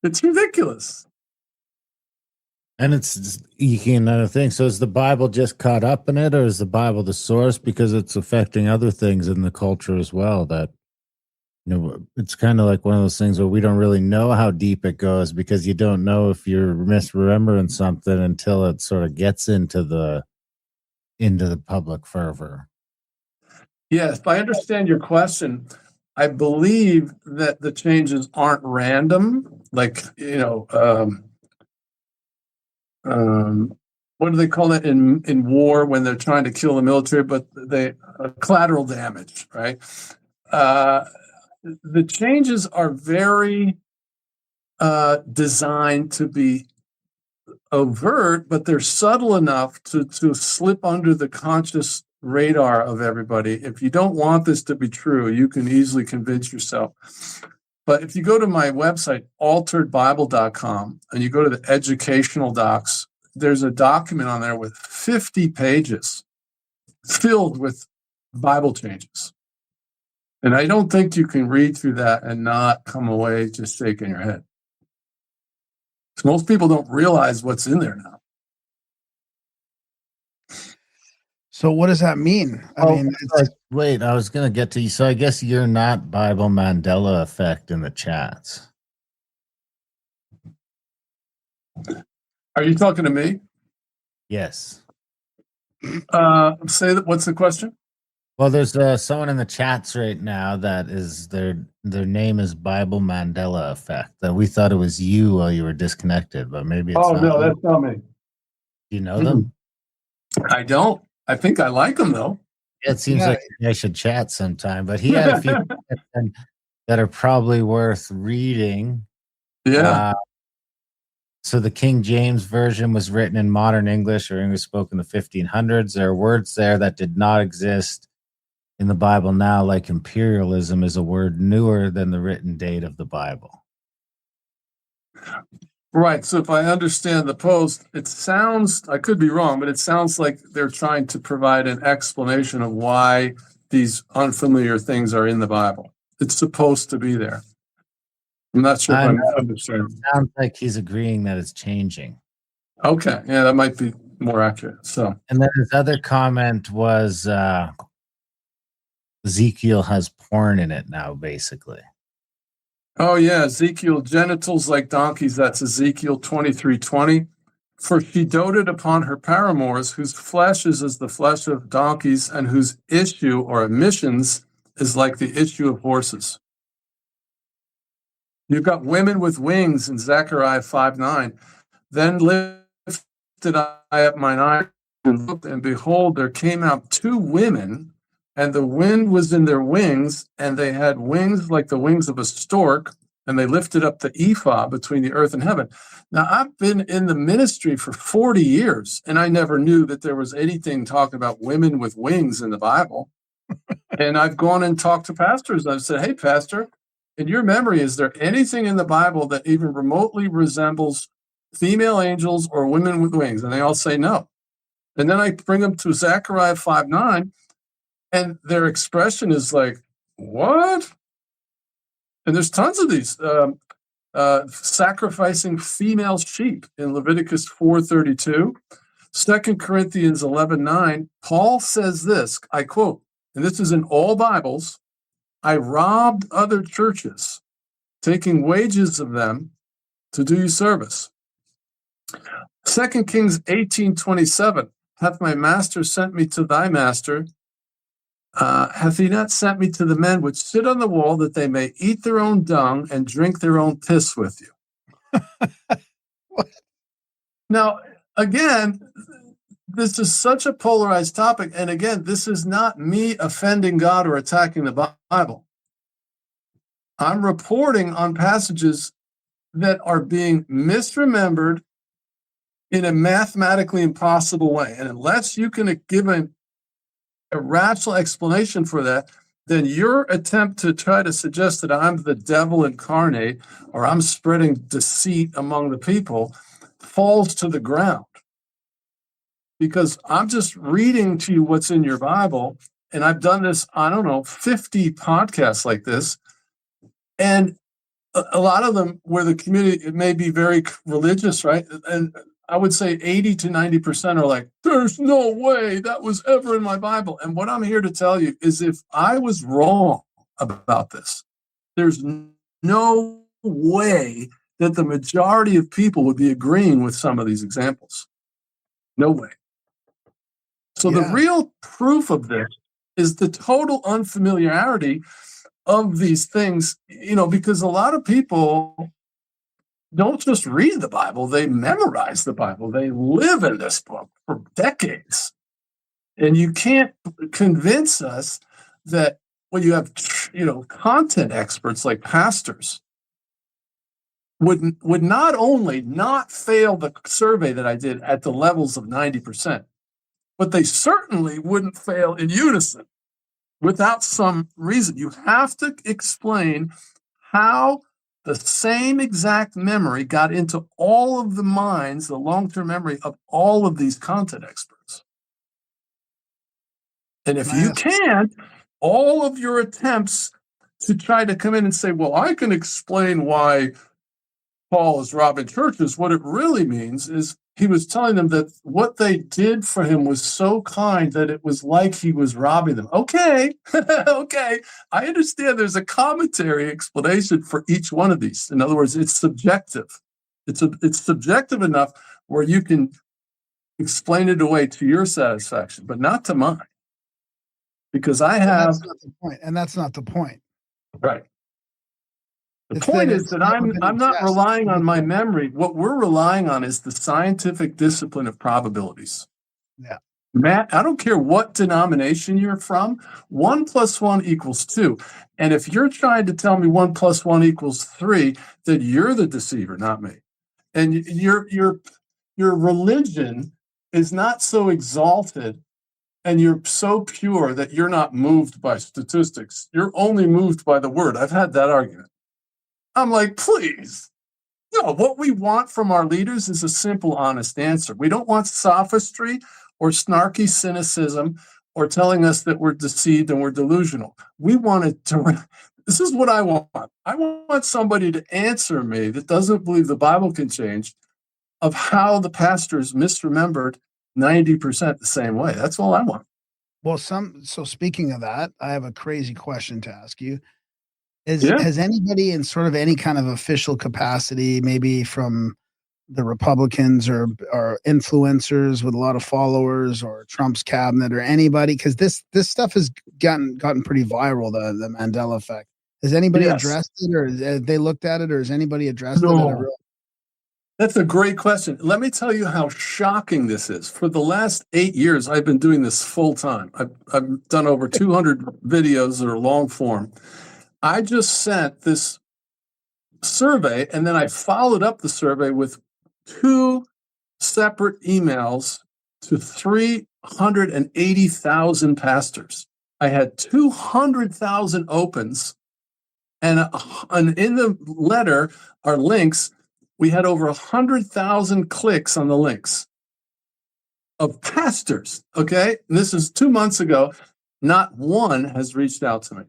It's ridiculous.
And it's another thing. So is the Bible just caught up in it, or is the Bible the source? Because it's affecting other things in the culture as well. That, it's kind of like one of those things where we don't really know how deep it goes, because you don't know if you're misremembering something until it sort of gets into the public fervor.
Yes, if I understand your question, I believe that the changes aren't random. Like, what do they call it in war when they're trying to kill the military? But collateral damage, right? The changes are very designed to be overt, but they're subtle enough to slip under the conscious radar of everybody. If you don't want this to be true, you can easily convince yourself. But if you go to my website, alteredbible.com, and you go to the educational docs, there's a document on there with 50 pages filled with Bible changes. And I don't think you can read through that and not come away just shaking your head. Because most people don't realize what's in there now.
So what does that mean?
Wait, I was going to get to you. So I guess you're not Bible Mandela effect in the chats.
Are you talking to me?
Yes.
Say that. What's the question?
Well, there's someone in the chats right now that is their name is Bible Mandela effect. That we thought it was you while you were disconnected, but maybe it's not.
No, that's not me.
Do you know them?
I don't. I think I like them though.
It seems like I should chat sometime, but he had a few that are probably worth reading.
Yeah.
So the King James Version was written in modern English or English spoken in the 1500s. There are words there that did not exist in the Bible now, like imperialism is a word newer than the written date of the Bible.
Right. So if I understand the post, it sounds, I could be wrong, but it sounds like they're trying to provide an explanation of why these unfamiliar things are in the Bible. It's supposed to be there. I'm not sure if I'm understanding.
Sounds like he's agreeing that it's changing.
Okay, yeah, that might be more accurate. So,
and then his other comment was Ezekiel has porn in it now, basically.
Oh yeah, Ezekiel, genitals like donkeys. That's Ezekiel 23:20. For she doted upon her paramours, whose flesh is as the flesh of donkeys, and whose issue or emissions is like the issue of horses. You've got women with wings in Zechariah 5:9. Then lifted I up mine eye and looked, and behold, there came out two women, and the wind was in their wings, and they had wings like the wings of a stork, and they lifted up the ephah between the earth and heaven. Now, I've been in the ministry for 40 years, and I never knew that there was anything talking about women with wings in the Bible. And I've gone and talked to pastors, and I've said, hey, pastor, in your memory, is there anything in the Bible that even remotely resembles female angels or women with wings? And they all say no. And then I bring them to Zechariah 5:9, and their expression is like, what? And there's tons of these. Sacrificing female sheep in Leviticus 4:32. 2 Corinthians 11:9, Paul says this, I quote, and this is in all Bibles, I robbed other churches, taking wages of them to do you service. 2 Kings 18:27, hath my master sent me to thy master? Hath he not sent me to the men which sit on the wall, that they may eat their own dung and drink their own piss with you? Now, again, this is such a polarized topic. And again, this is not me offending God or attacking the Bible. I'm reporting on passages that are being misremembered in a mathematically impossible way. And unless you can give a rational explanation for that, then your attempt to try to suggest that I'm the devil incarnate or I'm spreading deceit among the people falls to the ground. Because I'm just reading to you what's in your Bible, and I've done this, 50 podcasts like this, and a lot of them where the community, it may be very religious, right? And I would say 80 to 90% are like, there's no way that was ever in my Bible. And what I'm here to tell you is if I was wrong about this, there's no way that the majority of people would be agreeing with some of these examples. No way. So the real proof of this is the total unfamiliarity of these things, because a lot of people don't just read the Bible, they memorize the Bible. They live in this book for decades. And you can't convince us that when you have, content experts like pastors would not only not fail the survey that I did at the levels of 90%, but they certainly wouldn't fail in unison without some reason. You have to explain how the same exact memory got into all of the minds, the long-term memory of all of these content experts. And if you can't, all of your attempts to try to come in and say, well, I can explain why Paul is robbing churches, what it really means is he was telling them that what they did for him was so kind that it was like he was robbing them. Okay, okay. I understand there's a commentary explanation for each one of these. In other words, it's subjective. It's subjective enough where you can explain it away to your satisfaction, but not to mine. Because I have...
That's not the point. And that's not the point.
Right. The point is that I'm not relying on my memory. What we're relying on is the scientific discipline of probabilities.
Yeah.
Matt, I don't care what denomination you're from, 1 + 1 = 2. And if you're trying to tell me 1 + 1 = 3, then you're the deceiver, not me. And your religion is not so exalted and you're so pure that you're not moved by statistics. You're only moved by the word. I've had that argument. I'm like, please. No, what we want from our leaders is a simple, honest answer. We don't want sophistry or snarky cynicism or telling us that we're deceived and we're delusional. We wanted to. This is what I want. I want somebody to answer me that doesn't believe the Bible can change, of how the pastors misremembered 90% the same way. That's all I want.
Well, so speaking of that, I have a crazy question to ask you. Has anybody in sort of any kind of official capacity, maybe from the Republicans or influencers with a lot of followers or Trump's cabinet or anybody, because this stuff has gotten pretty viral, the Mandela effect. Has anybody addressed it, or have they looked at it, or has anybody addressed it at a real?
That's a great question. Let me tell you how shocking this is. For the last 8 years, I've been doing this full time. I've done over 200 videos that are long form. I just sent this survey, and then I followed up the survey with 2 separate emails to 380,000 pastors. I had 200,000 opens, and in the letter are links. We had over 100,000 clicks on the links of pastors. Okay, and this is 2 months ago. Not one has reached out to me.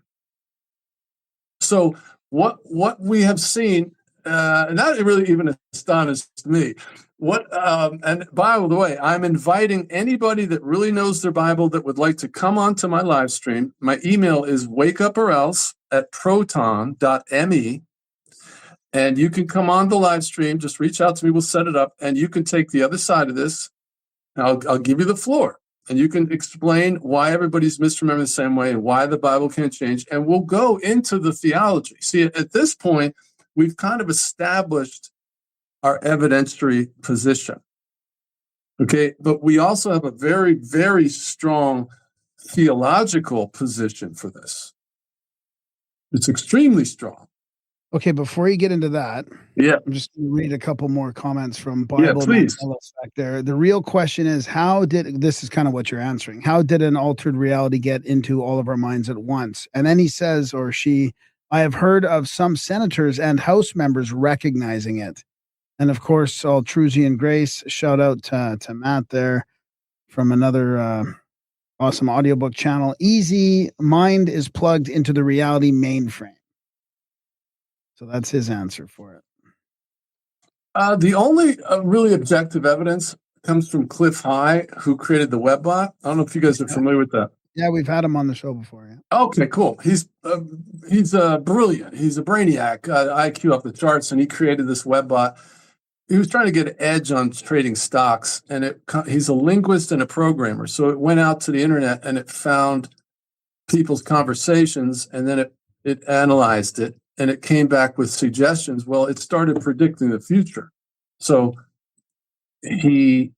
So what we have seen, and that really even astonished me. And by the way, I'm inviting anybody that really knows their Bible that would like to come onto my live stream. My email is wakeuporelse@proton.me. And you can come on the live stream. Just reach out to me. We'll set it up. And you can take the other side of this. I'll give you the floor. And you can explain why everybody's misremembering the same way and why the Bible can't change. And we'll go into the theology. See, at this point, we've kind of established our evidentiary position. Okay, but we also have a very, very strong theological position for this. It's extremely strong.
Okay, before you get into that, I'm just going to read a couple more comments from Bible Mandela Effect there. The real question is, this is kind of what you're answering, how did an altered reality get into all of our minds at once? And then he says, or she, I have heard of some senators and House members recognizing it. And of course, all Truzy and Grace, shout out to Matt there from another awesome audiobook channel. Easy mind is plugged into the reality mainframe. So that's his answer for it.
The only really objective evidence comes from Cliff High, who created the WebBot. I don't know if you guys are familiar with that.
Yeah, we've had him on the show before. Yeah.
Okay, cool. He's brilliant. He's a brainiac, IQ off the charts, and he created this WebBot. He was trying to get an edge on trading stocks, and he's a linguist and a programmer. So it went out to the internet and it found people's conversations, and then it analyzed it. And it came back with suggestions. Well, it started predicting the future. So I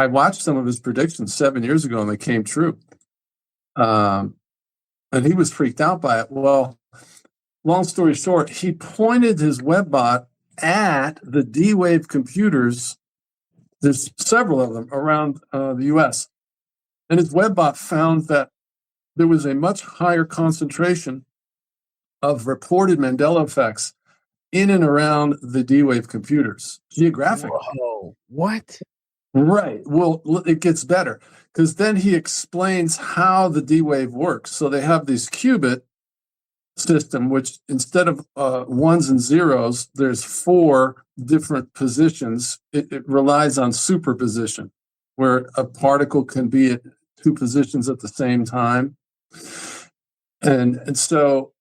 watched some of his predictions 7 years ago, and they came true. And he was freaked out by it. Well, long story short, he pointed his WebBot at the D-Wave computers. There's several of them around the U.S. And his WebBot found that there was a much higher concentration of reported Mandela effects in and around the D-Wave computers, geographically.
Whoa, what?
Right. Well, it gets better, because then he explains how the D-Wave works. So they have this qubit system, which instead of ones and zeros, there's 4 different positions. It relies on superposition, where a particle can be at 2 positions at the same time. And so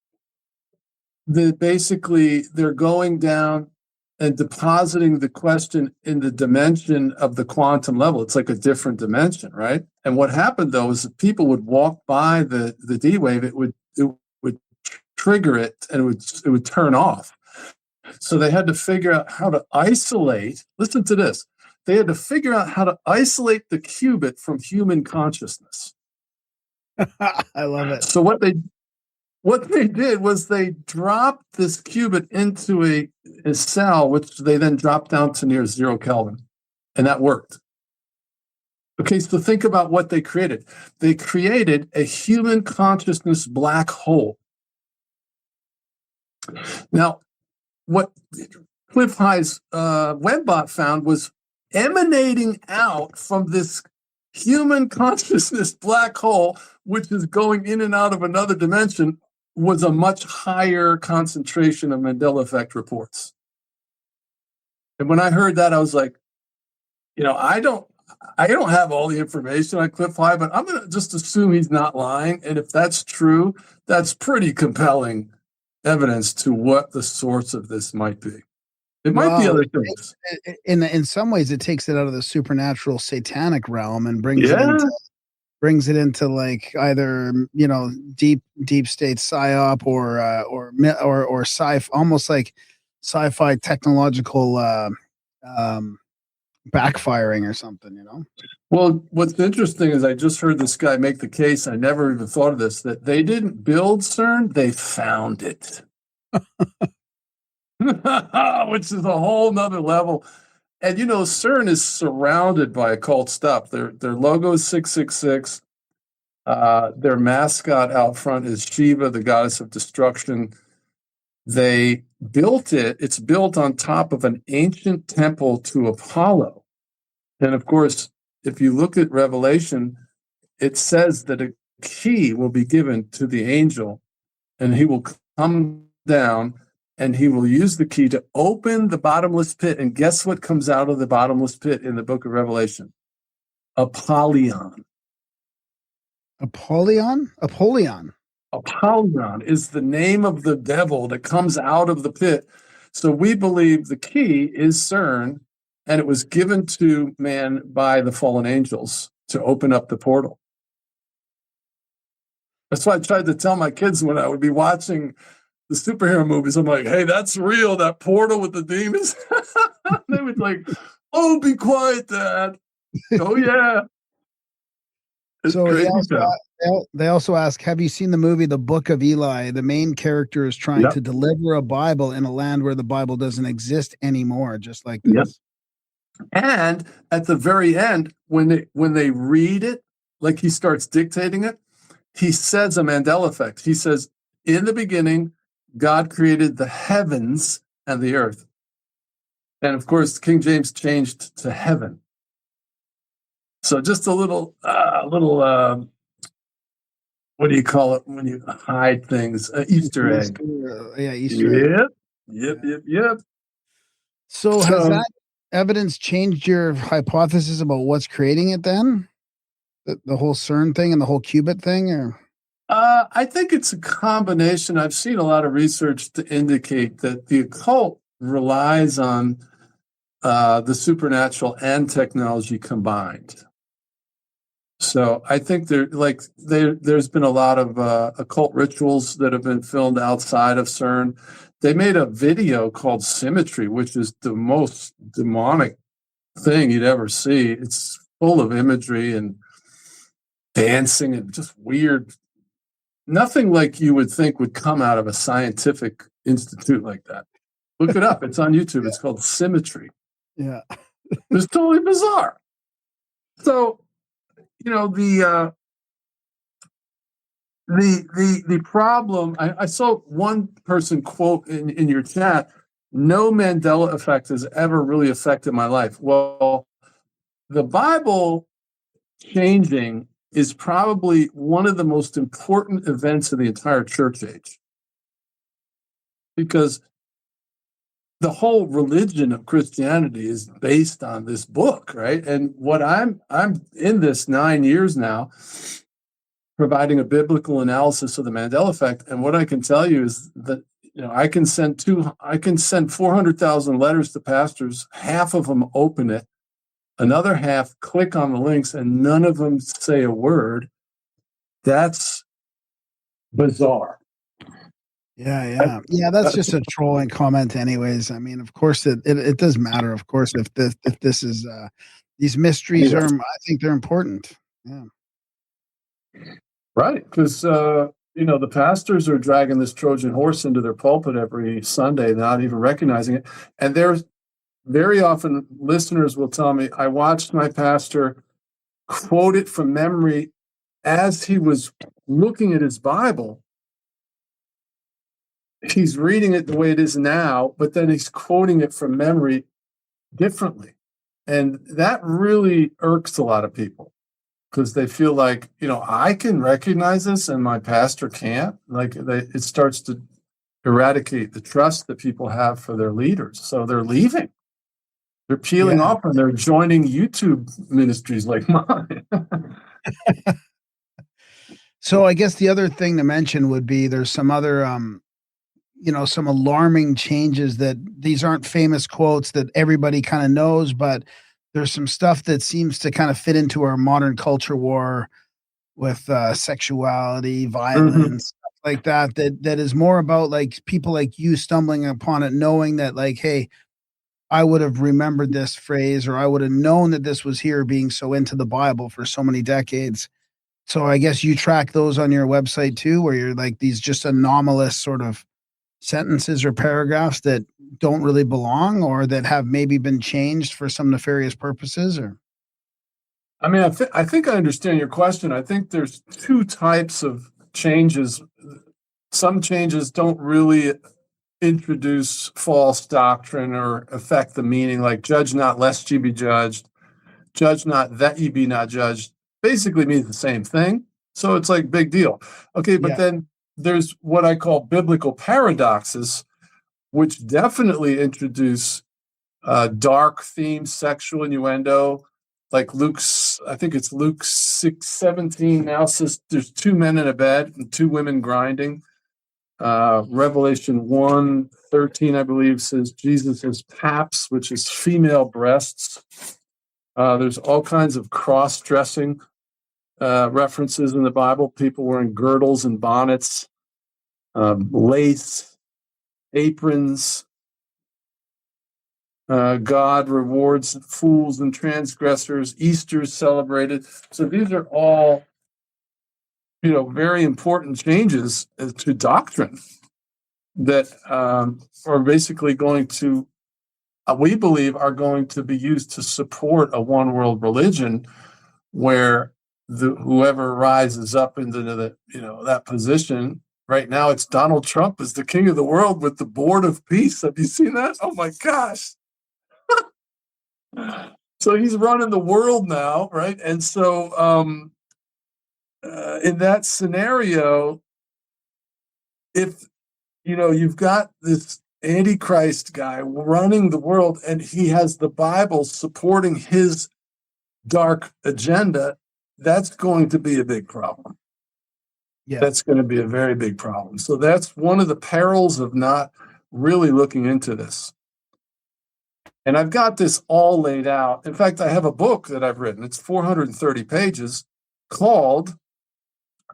they're going down and depositing the question in the dimension of the quantum level. It's like a different dimension, right? And what happened though is that people would walk by the D-Wave, it would trigger it, and it would turn off. So they had to figure out how to isolate. Listen to this. They had to figure out how to isolate the qubit from human consciousness.
I love it.
So what they did was they dropped this qubit into a cell, which they then dropped down to near 0 Kelvin. And that worked. Okay, so think about what they created. They created a human consciousness black hole. Now, what Cliff High's WebBot found was emanating out from this human consciousness black hole, which is going in and out of another dimension, was a much higher concentration of Mandela effect reports. And when I heard that, I was like, I don't have all the information on Cliff High, but I'm going to just assume he's not lying. And if that's true, that's pretty compelling evidence to what the source of this might be. It might be other things.
In some ways, it takes it out of the supernatural satanic realm and brings it into like either deep state psyop or sci, almost like sci-fi technological backfiring or something.
Well, what's interesting is I just heard this guy make the case. I never even thought of this, that they didn't build CERN, they found it. Which is a whole nother level. And CERN is surrounded by occult stuff. Their logo is 666. Their mascot out front is Shiva, the goddess of destruction. They built it. It's built on top of an ancient temple to Apollo. And of course, if you look at Revelation, it says that a key will be given to the angel, and he will come down and he will use the key to open the bottomless pit. And guess what comes out of the bottomless pit in the book of Revelation? Apollyon.
Apollyon?
Apollyon is the name of the devil that comes out of the pit. So we believe the key is CERN, and it was given to man by the fallen angels to open up the portal. That's why I tried to tell my kids when I would be watching the superhero movies. I'm like, hey, that's real, that portal with the demons. They would like, oh, be quiet, Dad. Oh, yeah. It's
so
crazy
they also ask, have you seen the movie The Book of Eli? The main character is trying to deliver a Bible in a land where the Bible doesn't exist anymore, just like this.
Yep. And at the very end, when they read it, like he starts dictating it, he says a Mandela effect. He says, in the beginning, God created the heavens and the earth. And of course, King James changed to heaven. So just a little, what do you call it when you hide things? Easter egg.
Easter egg.
Yep.
So has that evidence changed your hypothesis about what's creating it then? The whole CERN thing and the whole qubit thing? Or?
I think it's a combination. I've seen a lot of research to indicate that the occult relies on the supernatural and technology combined. So I think there's been a lot of occult rituals that have been filmed outside of CERN. They made a video called Symmetry, which is the most demonic thing you'd ever see. It's full of imagery and dancing and just weird. Nothing like you would think would come out of a scientific institute like that. Look it up. It's on YouTube. It's called Symmetry.
Yeah.
It's totally bizarre. So, the problem, I saw one person quote in your chat, no Mandela effect has ever really affected my life. Well, the Bible changing is probably one of the most important events of the entire church age. Because the whole religion of Christianity is based on this book, right? And what I'm in this 9 years now, providing a biblical analysis of the Mandela effect. And what I can tell you is that I can send 400,000 letters to pastors. Half of them open it. Another half click on the links, and none of them say a word. That's bizarre.
Yeah. That's just a trolling comment, anyways. I mean, of course, it does matter. Of course, if this is these mysteries I think they're important. Yeah.
Right, because the pastors are dragging this Trojan horse into their pulpit every Sunday, not even recognizing it. And there's very often listeners will tell me, I watched my pastor quote it from memory as he was looking at his Bible. He's reading it the way it is now, but then he's quoting it from memory differently. And that really irks a lot of people. because they feel like, I can recognize this and my pastor can't. It starts to eradicate the trust that people have for their leaders. So they're leaving. They're peeling off and they're joining YouTube ministries like mine.
So I guess the other thing to mention would be there's some other some alarming changes that these aren't famous quotes that everybody kind of knows, but there's some stuff that seems to kind of fit into our modern culture war with sexuality, violence, stuff like that is more about like people like you stumbling upon it, knowing that like, hey, I would have remembered this phrase or I would have known that this was here, being so into the Bible for so many decades. So I guess you track those on your website too, where you're like these just anomalous sort of sentences or paragraphs that don't really belong or that have maybe been changed for some nefarious purposes. Or
I mean, I think I understand your question. I think there's two types of changes. Some changes don't really introduce false doctrine or affect the meaning, like judge not lest ye be judged, judge not that ye be not judged, basically means the same thing. So it's like big deal. Okay, but then there's what I call biblical paradoxes, which definitely introduce dark themes, sexual innuendo, like I think it's Luke 6:17 now says there's two men in a bed and two women grinding. Revelation 1:13, I believe, says Jesus is paps, which is female breasts. There's all kinds of cross-dressing references in the Bible, people wearing girdles and bonnets, lace, aprons. God rewards fools and transgressors. Easter is celebrated. So these are all, very important changes to doctrine that are basically going to, we believe, are going to be used to support a one world religion where whoever rises up into that position. Right now, it's Donald Trump as the king of the world with the Board of Peace. Have you seen that? Oh my gosh. So he's running the world now, right? And so in that scenario, if you've got this Antichrist guy running the world and he has the Bible supporting his dark agenda, that's going to be a big problem. Yeah. That's going to be a very big problem. So that's one of the perils of not really looking into this. And I've got this all laid out. In fact, I have a book that I've written. It's 430 pages called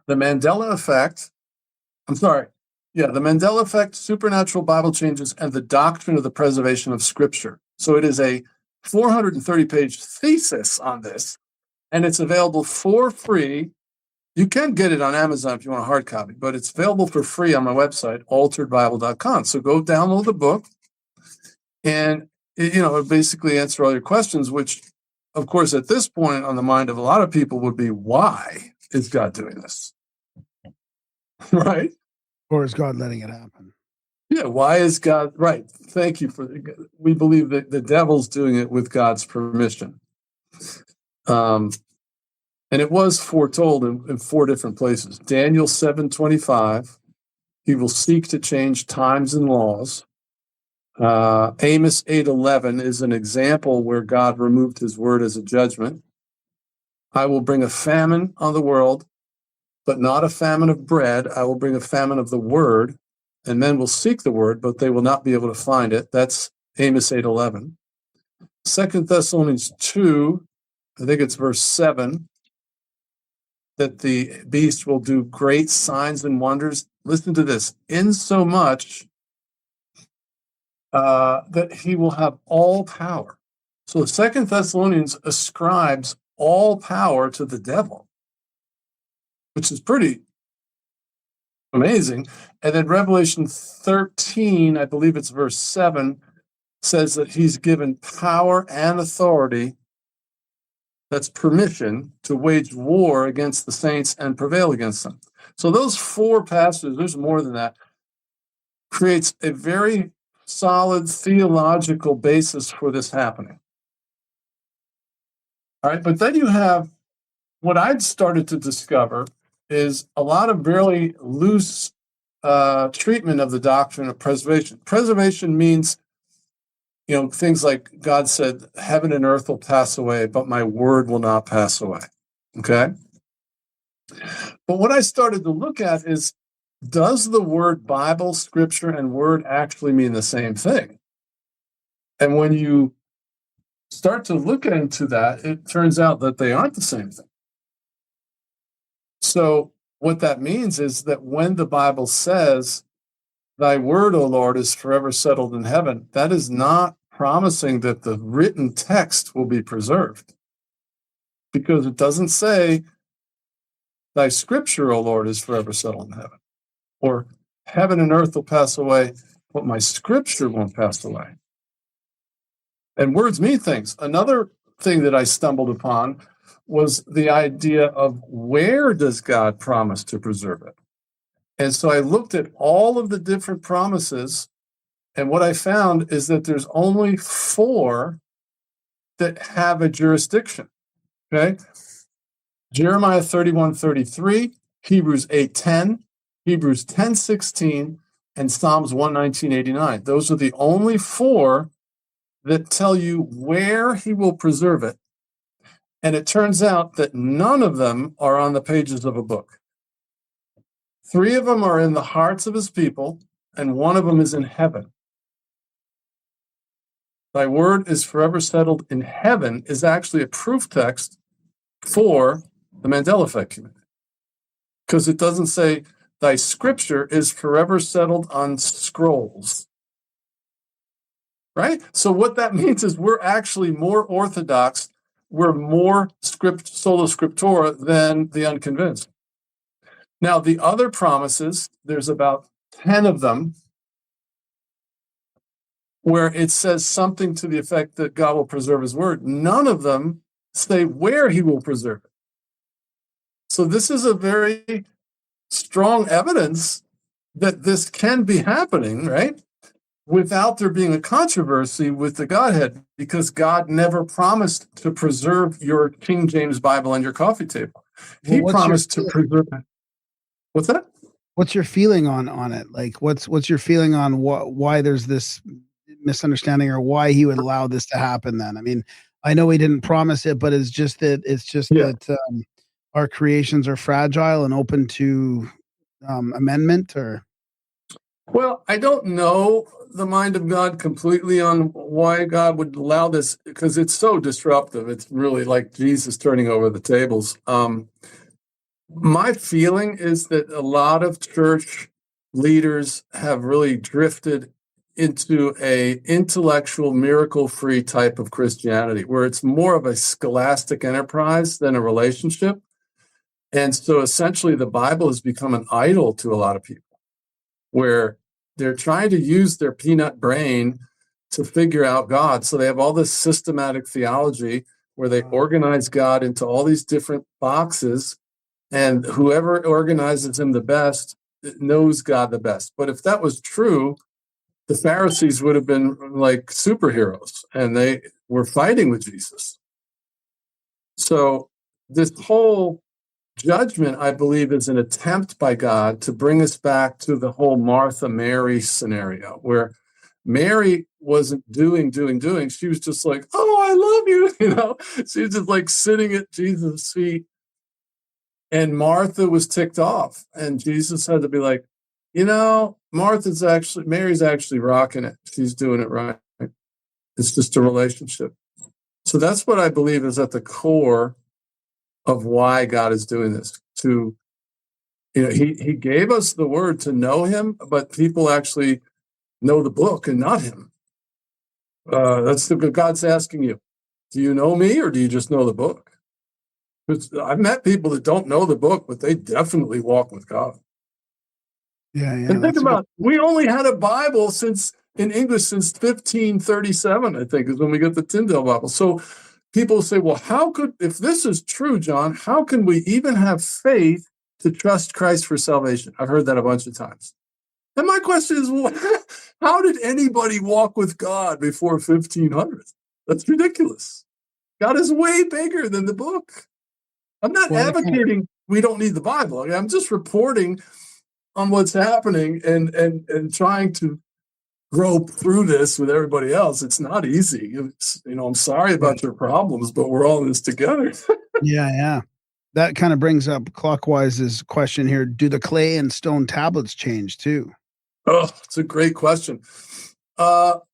The Mandela Effect. The Mandela Effect, Supernatural Bible Changes, and the Doctrine of the Preservation of Scripture. So it is a 430-page thesis on this, and it's available for free. You can get it on Amazon if you want a hard copy, but it's available for free on my website, alteredbible.com. So go download the book, and it basically answer all your questions, which, of course, at this point on the mind of a lot of people would be, why is God doing this? Right?
Or is God letting it happen?
Yeah, why is God, right. Thank you we believe that the devil's doing it with God's permission. And it was foretold in four different places. Daniel 7:25, he will seek to change times and laws. Amos 8:11 is an example where God removed his word as a judgment. I will bring a famine on the world, but not a famine of bread. I will bring a famine of the word, and men will seek the word, but they will not be able to find it. That's Amos 8:11. 2 Thessalonians 2, I think it's verse 7, that the beast will do great signs and wonders. Listen to this. Insomuch that he will have all power. So 2 Thessalonians ascribes all power to the devil, which is pretty amazing. And then Revelation 13, I believe it's verse 7, says that he's given power and authority, that's permission, to wage war against the saints and prevail against them. So those four passages, there's more than that, creates a very solid theological basis for this happening. All right, but then you have what I'd started to discover is a lot of really loose treatment of the doctrine of preservation. Preservation means, things like God said, heaven and earth will pass away, but my word will not pass away. Okay? But what I started to look at is, does the word Bible, scripture, and word actually mean the same thing? And when you start to look into that, it turns out that they aren't the same thing. So what that means is that when the Bible says, thy word, O Lord, is forever settled in heaven, that is not promising that the written text will be preserved. Because it doesn't say, thy scripture, O Lord, is forever settled in heaven. Or heaven and earth will pass away, but my scripture won't pass away. And words mean things. Another thing that I stumbled upon was the idea of, where does God promise to preserve it? And so I looked at all of the different promises, and what I found is that there's only 4 that have a jurisdiction. Okay? Jeremiah 31:33, Hebrews 8:10, Hebrews 10:16, and Psalms 119:89. Those are the only 4 that tell you where he will preserve it. And it turns out that none of them are on the pages of a book. 3 of them are in the hearts of his people, and 1 of them is in heaven. Thy word is forever settled in heaven is actually a proof text for the Mandela effect community. Because it doesn't say, thy scripture is forever settled on scrolls. Right? So what that means is we're actually more orthodox, we're more sola scriptura than the unconvinced. Now, the other promises, there's about 10 of them, where it says something to the effect that God will preserve his word. None of them say where he will preserve it. So this is a very strong evidence that this can be happening, right? Without there being a controversy with the Godhead, because God never promised to preserve your King James Bible on your coffee table. He promised to preserve it. What's that?
What's your feeling on it? Like, what's your feeling on why there's this misunderstanding, or why he would allow this to happen then? I mean, I know he didn't promise it, but it's just that our creations are fragile and open to amendment, or?
Well, I don't know the mind of God completely on why God would allow this, because it's so disruptive. It's really like Jesus turning over the tables. My feeling is that a lot of church leaders have really drifted into a intellectual, miracle-free type of Christianity, where it's more of a scholastic enterprise than a relationship. And so essentially the Bible has become an idol to a lot of people, where they're trying to use their peanut brain to figure out God. So they have all this systematic theology where they organize God into all these different boxes, and whoever organizes him the best knows God the best. But if that was true, the Pharisees would have been like superheroes, and they were fighting with Jesus. So this whole judgment, I believe, is an attempt by God to bring us back to the whole Martha-Mary scenario, where Mary wasn't doing. She was just like, oh, I love you. She was just like sitting at Jesus' feet. And Martha was ticked off. And Jesus had to be like, Mary's actually rocking it. She's doing it right. It's just a relationship. So that's what I believe is at the core of why God is doing this. He gave us the word to know him, but people actually know the book and not him. That's what God's asking you. Do you know me, or do you just know the book? Because I've met people that don't know the book, but they definitely walk with God.
Yeah.
And think about, we only had a Bible in English since 1537, I think, is when we got the Tyndale Bible. So people say, well, if this is true, John, how can we even have faith to trust Christ for salvation? I've heard that a bunch of times. And my question is, well, how did anybody walk with God before 1500? That's ridiculous. God is way bigger than the book. I'm not advocating we don't need the Bible. I'm just reporting on what's happening and trying to grope through this with everybody else. It's not easy. I'm sorry about your problems, but we're all in this together.
Yeah. That kind of brings up Clockwise's question here. Do the clay and stone tablets change too?
Oh, it's a great question.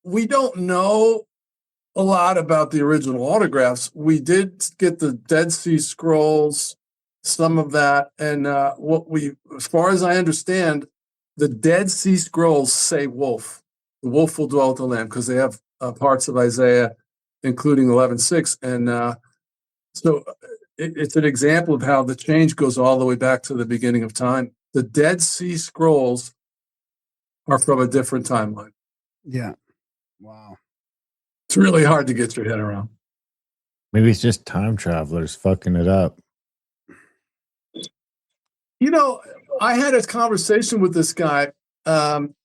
We don't know a lot about the original autographs. We did get the Dead Sea Scrolls, some of that, and as far as I understand, the Dead Sea Scrolls say wolf. The wolf will dwell with the lamb because they have parts of Isaiah, including 11:6, and so it's an example of how the change goes all the way back to the beginning of time. The Dead Sea Scrolls are from a different timeline.
Yeah. Wow.
It's really hard to get your head around.
Maybe it's just time travelers fucking it up.
I had a conversation with this guy.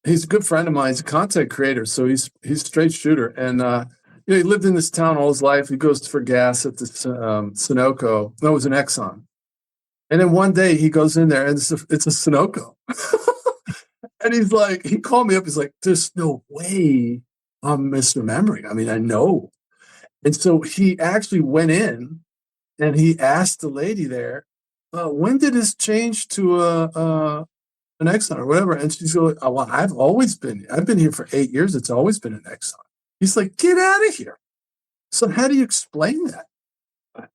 He's a good friend of mine. He's a content creator, so he's a straight shooter. And he lived in this town all his life. He goes for gas at the Sunoco. No, it was an Exxon. And then one day he goes in there, and it's a Sunoco. And he's like, he called me up. He's like, there's no way I'm misremembering. I mean, I know. And so he actually went in and he asked the lady there, when did this change to an Exxon or whatever? And she's like, oh, well, I've been here for 8 years. It's always been an Exxon. He's like, get out of here. So how do you explain that?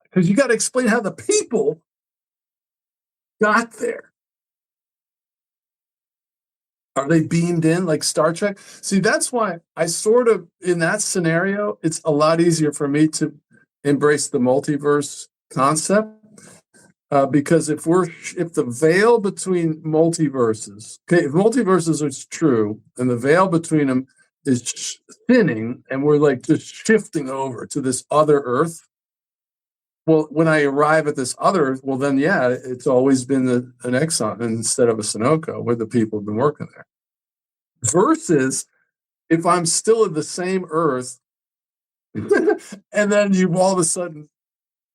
Because you got to explain how the people got there. Are they beamed in like Star Trek? See, that's why I sort of, in that scenario, it's a lot easier for me to embrace the multiverse concept. Because if the veil between multiverses, if multiverses are true and the veil between them is thinning and we're like just shifting over to this other Earth, well, when I arrive at this other Earth, well, then, yeah, it's always been an Exxon instead of a Sunoco where the people have been working there. Versus if I'm still at the same Earth and then you all of a sudden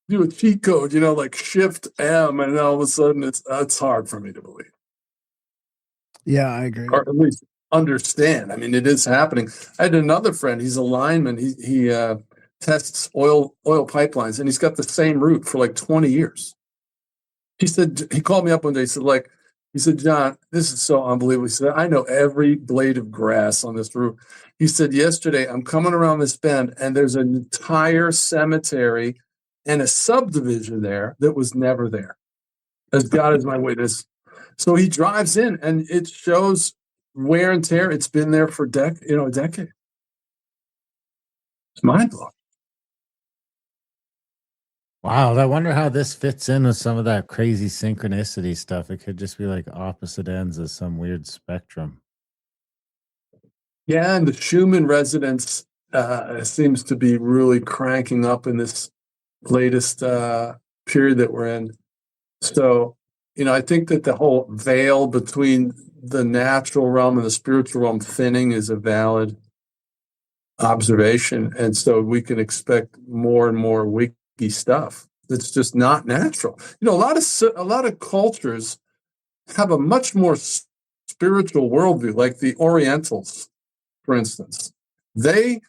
do a cheat code, like Shift M, and all of a sudden it's hard for me to believe.
Yeah, I agree.
Or at least understand. I mean, it is happening. I had another friend. He's a lineman. He tests oil pipelines, and he's got the same route for like 20 years. He called me up one day. He said, John, this is so unbelievable. He said, I know every blade of grass on this route. He said, yesterday I'm coming around this bend, and there's an entire cemetery and a subdivision there that was never there. As God is my witness. So he drives in, and it shows wear and tear. It's been there for a decade. It's mind-blowing.
Wow, I wonder how this fits in with some of that crazy synchronicity stuff. It could just be like opposite ends of some weird spectrum.
Yeah, and the Schumann resonance seems to be really cranking up in this latest period that we're in. So, I think that the whole veil between the natural realm and the spiritual realm thinning is a valid observation. And so we can expect more and more wiki stuff that's just not natural. A lot of cultures have a much more spiritual worldview, like the Orientals, for instance. They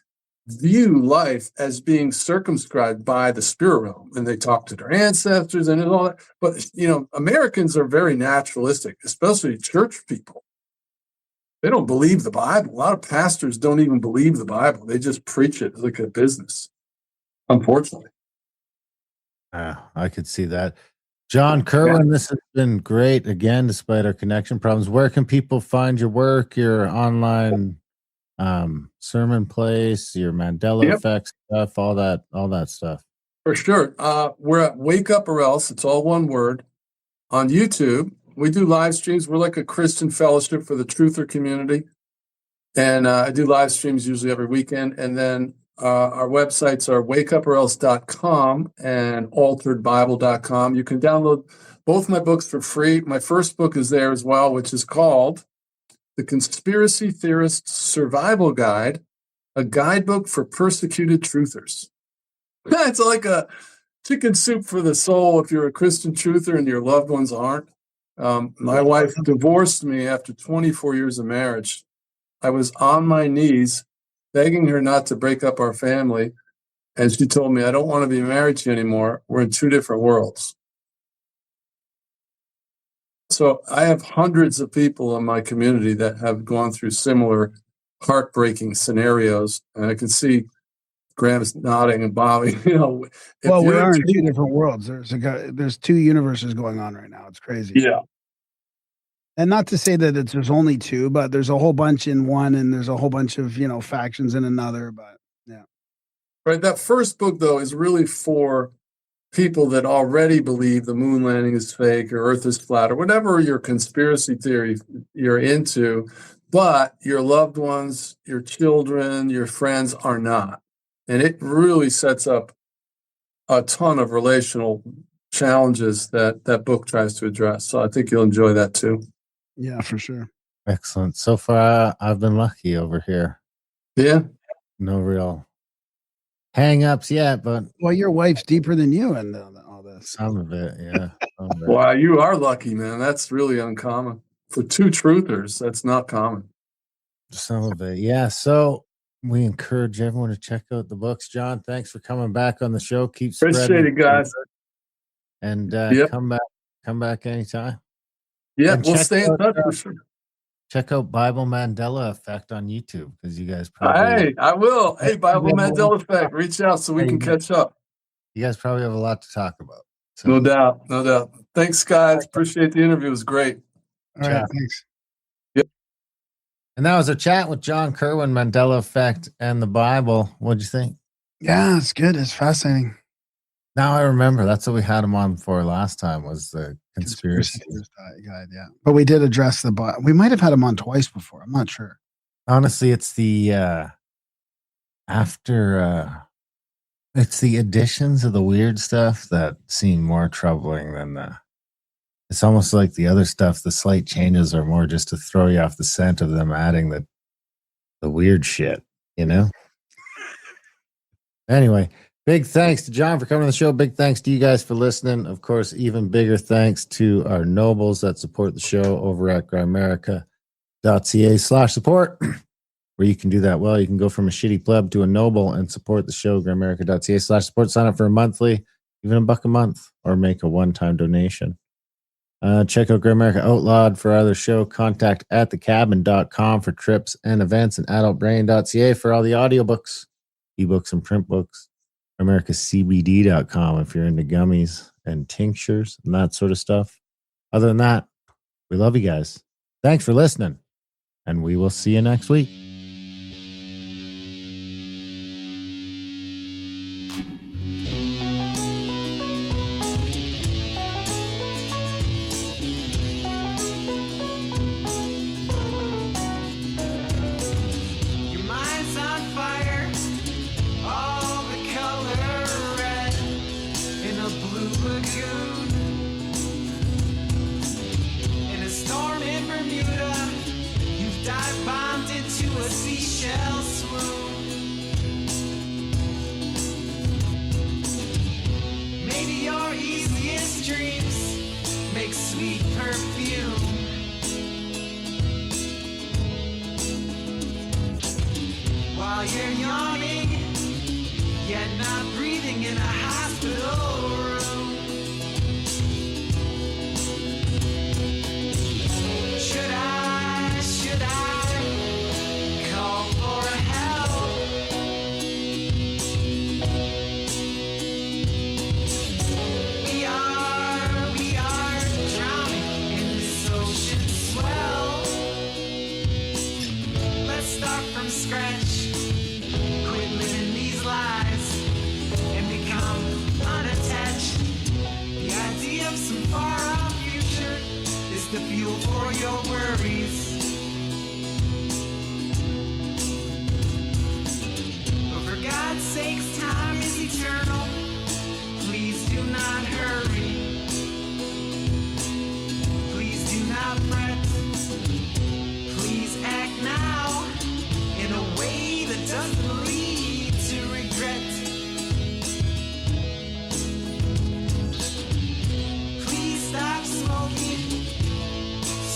view life as being circumscribed by the spirit realm, and they talk to their ancestors and all that. But Americans are very naturalistic, especially church people. They don't believe the Bible. A lot of pastors don't even believe the Bible. They just preach it like a business, unfortunately.
I could see that. John Kirwin, This has been great again, despite our connection problems. Where can people find your work, your online sermon place, your Mandela effect stuff, all that stuff?
For sure. We're at Wake Up or Else. It's all one word on YouTube. We do live streams. We're like a Christian fellowship for the truther community. And I do live streams usually every weekend. And then our websites are wakeuporelse.com and alteredbible.com. You can download both my books for free. My first book is there as well, which is called The Conspiracy Theorist's Survival Guide, a guidebook for persecuted truthers. It's like a chicken soup for the soul if you're a Christian truther and your loved ones aren't. My wife divorced me after 24 years of marriage. I was on my knees begging her not to break up our family. And she told me, I don't want to be married to you anymore. We're in two different worlds. So I have hundreds of people in my community that have gone through similar heartbreaking scenarios. And I can see Graham's nodding and bobbing.
Well, we are in two different worlds. There's two universes going on right now. It's crazy.
Yeah.
And not to say that there's only two, but there's a whole bunch in one, and there's a whole bunch of factions in another. But yeah,
right. That first book though is really for people that already believe the moon landing is fake or Earth is flat or whatever your conspiracy theory you're into, but your loved ones, your children, your friends are not. And it really sets up a ton of relational challenges that book tries to address. So I think you'll enjoy that too.
Yeah, for sure.
Excellent. So far, I've been lucky over here.
Yeah.
No real hang-ups yet, but...
Well, your wife's deeper than you and all this.
Some of it, yeah.
Wow, you are lucky, man. That's really uncommon. For two truthers, that's not common.
Some of it, yeah. So we encourage everyone to check out the books. John, thanks for coming back on the show. Keep spreading.
Appreciate it, guys.
And come back anytime.
Yeah,
and
we'll stay in touch for sure.
Check out Bible Mandela Effect on YouTube because you guys probably...
Hey, I will. Hey, Bible Mandela Effect, reach out so we can catch up.
You guys probably have a lot to talk about. So.
No doubt. Thanks, guys. Appreciate the interview. It was great.
All right, thanks.
Yep.
And that was a chat with John Kirwin, Mandela Effect, and the Bible. What'd you think?
Yeah, it's good. It's fascinating.
Now I remember. That's what we had him on for last time was the conspiracy
guide. Yeah, but we did address the Bible. We might have had him on twice before. I'm not sure.
Honestly, it's the it's the additions of the weird stuff that seem more troubling than it's almost like the other stuff. The slight changes are more just to throw you off the scent of them adding the weird shit, Anyway, big thanks to John for coming on the show. Big thanks to you guys for listening. Of course, even bigger thanks to our nobles that support the show over at grimerica.ca/support. Where you can do that. Well, you can go from a shitty pleb to a noble and support the show, grimerica.ca/support. Sign up for a monthly, even $1 a month, or make a one-time donation. Check out Grimerica Outlawed for our other show. Contact at thecabin.com for trips and events, and adultbrain.ca for all the audiobooks, ebooks, and print books. AmericaCBD.com if you're into gummies and tinctures and that sort of stuff. Other than that, we love you guys. Thanks for listening, and we will see you next week.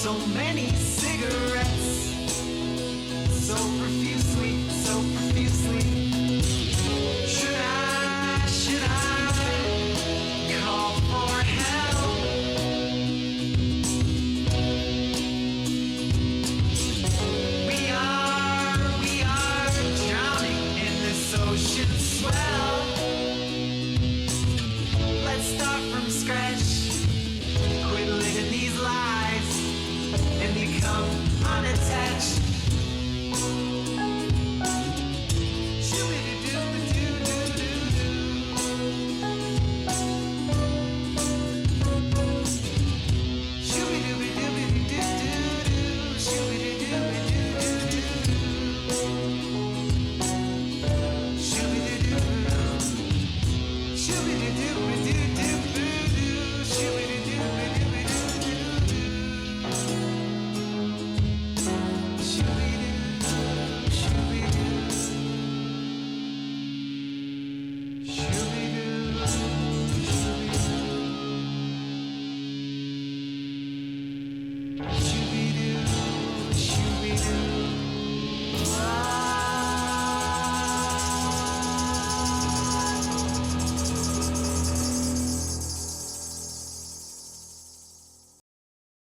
So many cigarettes, so profusely, so profusely.